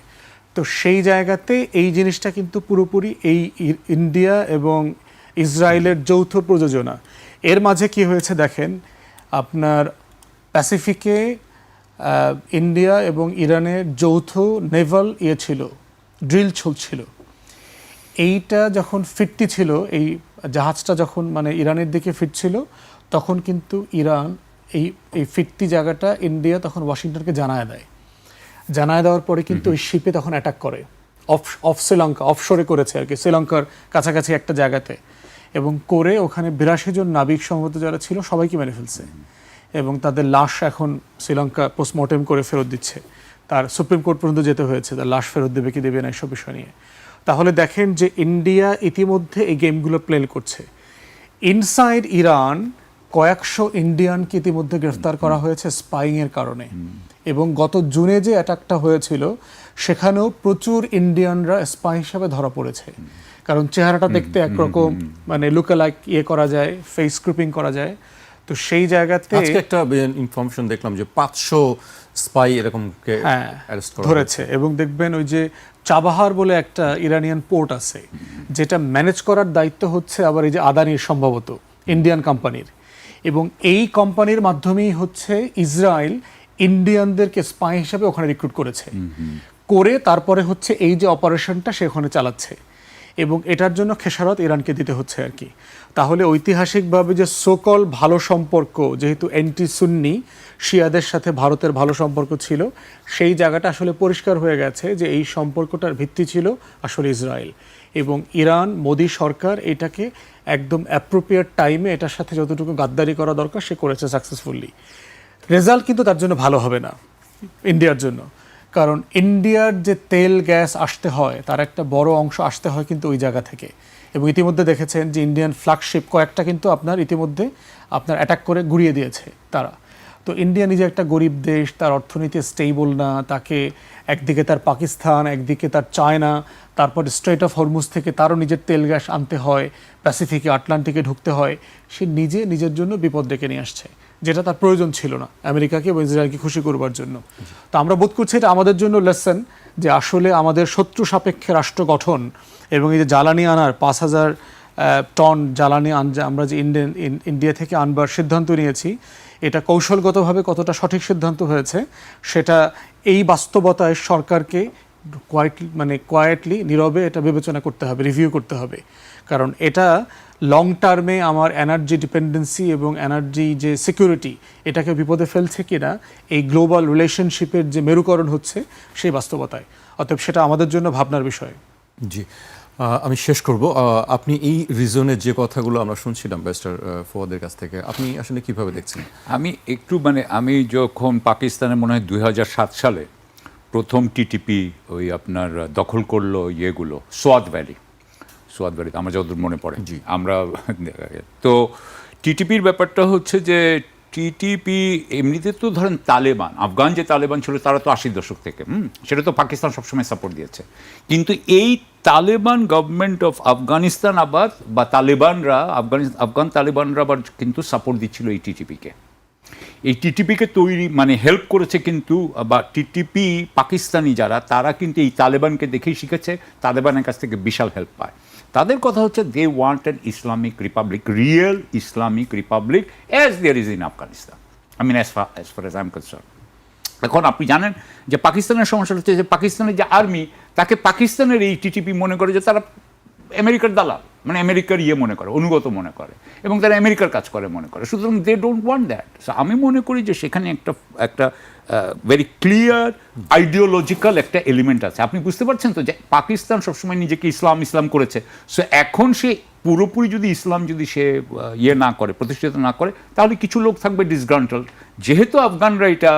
তো সেই জায়গাতে এই জিনিসটা কিন্তু পুরোপুরি এই ইন্ডিয়া এবং ইসরায়েলের যৌথ প্রযোজনা। এর মাঝে কি হয়েছে দেখেন, আপনার প্যাসিফিকে ইন্ডিয়া এবং ইরানের যৌথ নেভাল ছিল, ড্রিল চলছিল। এইটা যখন ফিরতি ছিল, এই জাহাজটা যখন মানে ইরানের দিকে ফিরছিল, তখন কিন্তু ইরান এই ফিরতি জায়গাটা ইন্ডিয়া তখন ওয়াশিংটনকে জানায় দেওয়ার পরে কিন্তু ওই শিপে তখন অ্যাটাক করে, অফ শ্রীলঙ্কা, অফশোরে করেছে আর কি, শ্রীলঙ্কার কাছাকাছি একটা জায়গাতে, এবং করে ওখানে 82 জন নাবিক সম্ভবত যারা ছিল সবাইকে মেরে ফেলছে এবং তাদের লাশ এখন শ্রীলঙ্কা পোস্টমর্টেম করে ফেরত দিচ্ছে। তার সুপ্রিম কোর্ট পর্যন্ত যেতে হয়েছে তার লাশ ফেরত দেবে কি দেবে না এইসব বিষয় নিয়ে। তাহলে দেখেন যে ইন্ডিয়া ইতিমধ্যে এই গেমগুলো প্লে করছে। ইনসাইড ইরান কয়েকশো ইন্ডিয়ানকে ইতিমধ্যে গ্রেফতার করা হয়েছে স্পাইংয়ের কারণে, এবং গত জুনে যে অ্যাটাকটা হয়েছিল সেখানেও প্রচুর ইন্ডিয়ানরা স্পাই হিসাবে ধরা পড়েছে, কারণ চেহারাটা দেখতে একরকম মানে লুকালাইক করা যায়, ফেস স্ক্রিপিং করা যায়। তো সেই জায়গাতে আজকে একটা ইনফরমেশন দেখলাম যে 500 স্পাই এরকমকে অ্যারেস্ট করা ধরেছে, এবং দেখবেন ওই যে চাবাহার বলে একটা ইরানিয়ান পোর্ট আছে যেটা ম্যানেজ করার দায়িত্ব হচ্ছে আবার এই যে আদানির, সম্ভবত ইন্ডিয়ান কোম্পানির, এবং এই কোম্পানির মাধ্যমেই হচ্ছে ইসরায়েল ইন্ডিয়ানদেরকে স্পাই হিসাবে ওখানে রিক্রুট করেছে, করে তারপরে হচ্ছে এই যে অপারেশনটা সে ওখানে চালাচ্ছে, এবং এটার জন্য খেসারত ইরানকে দিতে হচ্ছে আর কি। তাহলে ঐতিহাসিকভাবে যে সোকল ভালো সম্পর্ক, যেহেতু অ্যান্টি সুন্নি শিয়াদের সাথে ভারতের ভালো সম্পর্ক ছিল, সেই জায়গাটা আসলে পরিষ্কার হয়ে গেছে যে এই সম্পর্কটার ভিত্তি ছিল আসলে ইসরায়েল, এবং ইরান মোদি সরকার এটাকে একদম অ্যাপ্রোপ্রিয়েট টাইমে এটার সাথে যতটুকু গাদ্দারি করা দরকার সে করেছে সাকসেসফুলি। রেজাল্ট কিন্তু তার জন্য ভালো হবে না ইন্ডিয়ার জন্য, কারণ ইন্ডিয়ার যে তেল গ্যাস আসতে হয় তার একটা বড় অংশ আসতে হয় কিন্তু ওই জায়গা থেকে, এবং ইতিমধ্যে দেখেছেন যে ইন্ডিয়ান ফ্ল্যাগশিপ কয়েকটা কিন্তু আপনার ইতিমধ্যে আপনার অ্যাটাক করে গুড়িয়ে দিয়েছে তারা। তো ইন্ডিয়া নিজে একটা গরিব দেশ, তার অর্থনীতি স্টেবল না, তাকে একদিকে তার পাকিস্তান, একদিকে তার চায়না, তারপর স্ট্রেট অফ হরমুজ থেকে তারও নিজের তেল গ্যাস আনতে হয়, প্যাসিফিকে আটলান্টিকে ঢুকতে হয়, সে নিজের জন্য বিপদ ডেকে নিয়ে আসছে, যেটা তার প্রয়োজন ছিল না আমেরিকাকে এবং ইসরায়েলকে খুশি করবার জন্য। তো আমরা বোধ করছি এটা আমাদের জন্য লেসন, যে আসলে আমাদের শত্রু সাপেক্ষে রাষ্ট্র গঠন এবং এই যে জ্বালানি আনার 5000 টন জ্বালানি আমরা যে ইন্ডিয়া থেকে আনবার সিদ্ধান্ত নিয়েছি, এটা কৌশলগতভাবে কতটা সঠিক সিদ্ধান্ত হয়েছে সেটা এই বাস্তবতায় সরকারকে কোয়াইটলি নীরবে এটা বিবেচনা করতে হবে, রিভিউ করতে হবে, কারণ এটা লং টার্মে আমার এনার্জি ডিপেন্ডেন্সি এবং এনার্জি যে সিকিউরিটি এটাকে বিপদে ফেলছে কিনা এই গ্লোবাল রিলেশনশিপের যে মেরুকরণ হচ্ছে সেই বাস্তবতায়। অতএব সেটা আমাদের জন্য ভাবনার বিষয়। জি, আমি শেষ করব। আপনি এই রিজনের যে কথাগুলো আমরা শুনছিলাম ব্যারিস্টার ফুয়াদের কাছ থেকে, আপনি আসলে কিভাবে দেখছেন? আমি যখন পাকিস্তানে মনে হয় 2007 সালে প্রথম টিটিপি ওই আপনার দখল করলো সোয়াদ ভ্যালি আমার যতদূর মনে পড়ে, আমরা তো টিটিপির ব্যাপারটা হচ্ছে যে টিটিপি এমনিতে তো ধরেন তালেবান, আফগান যে তালেবান ছিল তারা তো 80 দশক থেকে, সেটা তো পাকিস্তান সবসময় সাপোর্ট দিয়েছে, কিন্তু এই তালেবান গভর্নমেন্ট অফ আফগানিস্তান আবার বা তালেবানরা আফগান তালেবানরা আবার কিন্তু সাপোর্ট দিচ্ছিল এই টিটিপিকে। এই টিটিপিকে তৈরি হেল্প করেছে কিন্তু, বা টিটিপি পাকিস্তানি যারা তারা কিন্তু এই তালেবানকে দেখেই শিখেছে, তালেবানের কাছ থেকে বিশাল হেল্প পায়। তাদের কথা হচ্ছে they want an Islamic republic, real Islamic republic as there is in Afghanistan, as far as I am concerned. এখন আপনি জানেন যে পাকিস্তানের সমস্যা হচ্ছে যে পাকিস্তানের যে আর্মি, তাকে পাকিস্তানের এই টিটিপি মনে করে যে তারা আমেরিকার দালাল, মানে আমেরিকার মনে করে, অনুগত মনে করে, এবং তারা আমেরিকার কাজ করে মনে করে, সুতরাং they don't want that. So আমি মনে করি যে সেখানে একটা ভেরি ক্লিয়ার আইডিওলজিক্যাল একটা এলিমেন্ট আছে। আপনি বুঝতে পারছেন তো যে পাকিস্তান সবসময় নিজেকে ইসলাম করেছে, সো এখন সে পুরোপুরি যদি ইসলাম যদি সে না করে, প্রতিষ্ঠিত না করে, তাহলে কিছু লোক থাকবে ডিসগ্রান্টল। যেহেতু আফগানরা এটা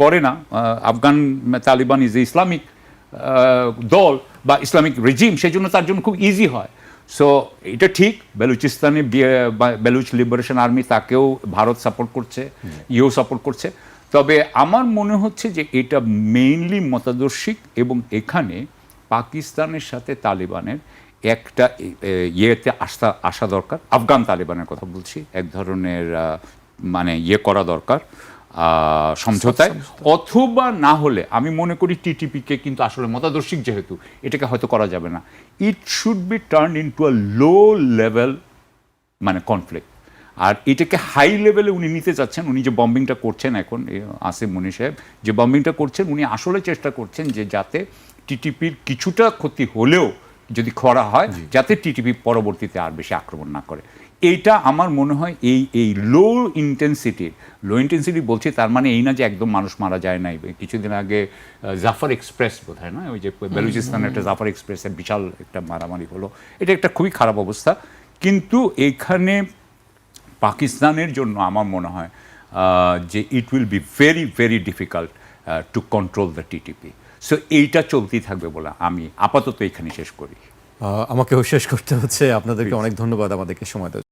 করে না, Afghan Taliban is a Islamic দল বা ইসলামিক রেজিম, সেই জন্য তার জন্য খুব ইজি হয়। সো এটা ঠিক, বেলুচিস্তানে বেলুচ লিবারেশন আর্মি, তাকেও ভারত সাপোর্ট করছে, সাপোর্ট করছে। তবে আমার মনে হচ্ছে যে এটা মেইনলি মতাদর্শিক, এবং এখানে পাকিস্তানের সাথে তালিবানের একটা আসা দরকার। আফগান তালিবানের কথা বলছি, এক ধরনের মানে করা দরকার সমঝোতায়, অথবা না হলে আমি মনে করি টিটিপিকে কিন্তু আসলে মতাদর্শিক যেহেতু, এটাকে হয়তো করা যাবে না। It should be turn into a low level মানে কনফ্লিক্ট। আর এটাকে হাই লেভেলে উনি নিতে চাচ্ছেন। উনি যে বম্বিংটা করছেন এখন, আসিফ মুনি সাহেব যে বম্বিংটা করছেন, উনি আসলে চেষ্টা করছেন যে যাতে টিটিপির কিছুটা ক্ষতি হলেও যদি করা হয়, যাতে টিটিপি পরবর্তীতে আর বেশি আক্রমণ না করে। এইটা আমার মনে হয় এই লো ইন্টেন্সিটি বলছি, তার মানে এই না যে একদম মানুষ মারা যায় নাই। কিছুদিন আগে জাফর এক্সপ্রেস বোধহয় না, ওই যে বেলুচিস্তানের একটা জাফর এক্সপ্রেসের বিশাল একটা মারামারি হলো, এটা একটা খুবই খারাপ অবস্থা। কিন্তু এখানে পাকিস্তানের জন্য আমার মনে হয় যে it will be very very difficult to control the TTP. So এইটা চলতেই থাকবে বলে আমি আপাতত এখানে শেষ করি। আমাকেও শেষ করতে হচ্ছে। আপনাদেরকে অনেক ধন্যবাদ আমাদেরকে সময় দেওয়ার জন্য।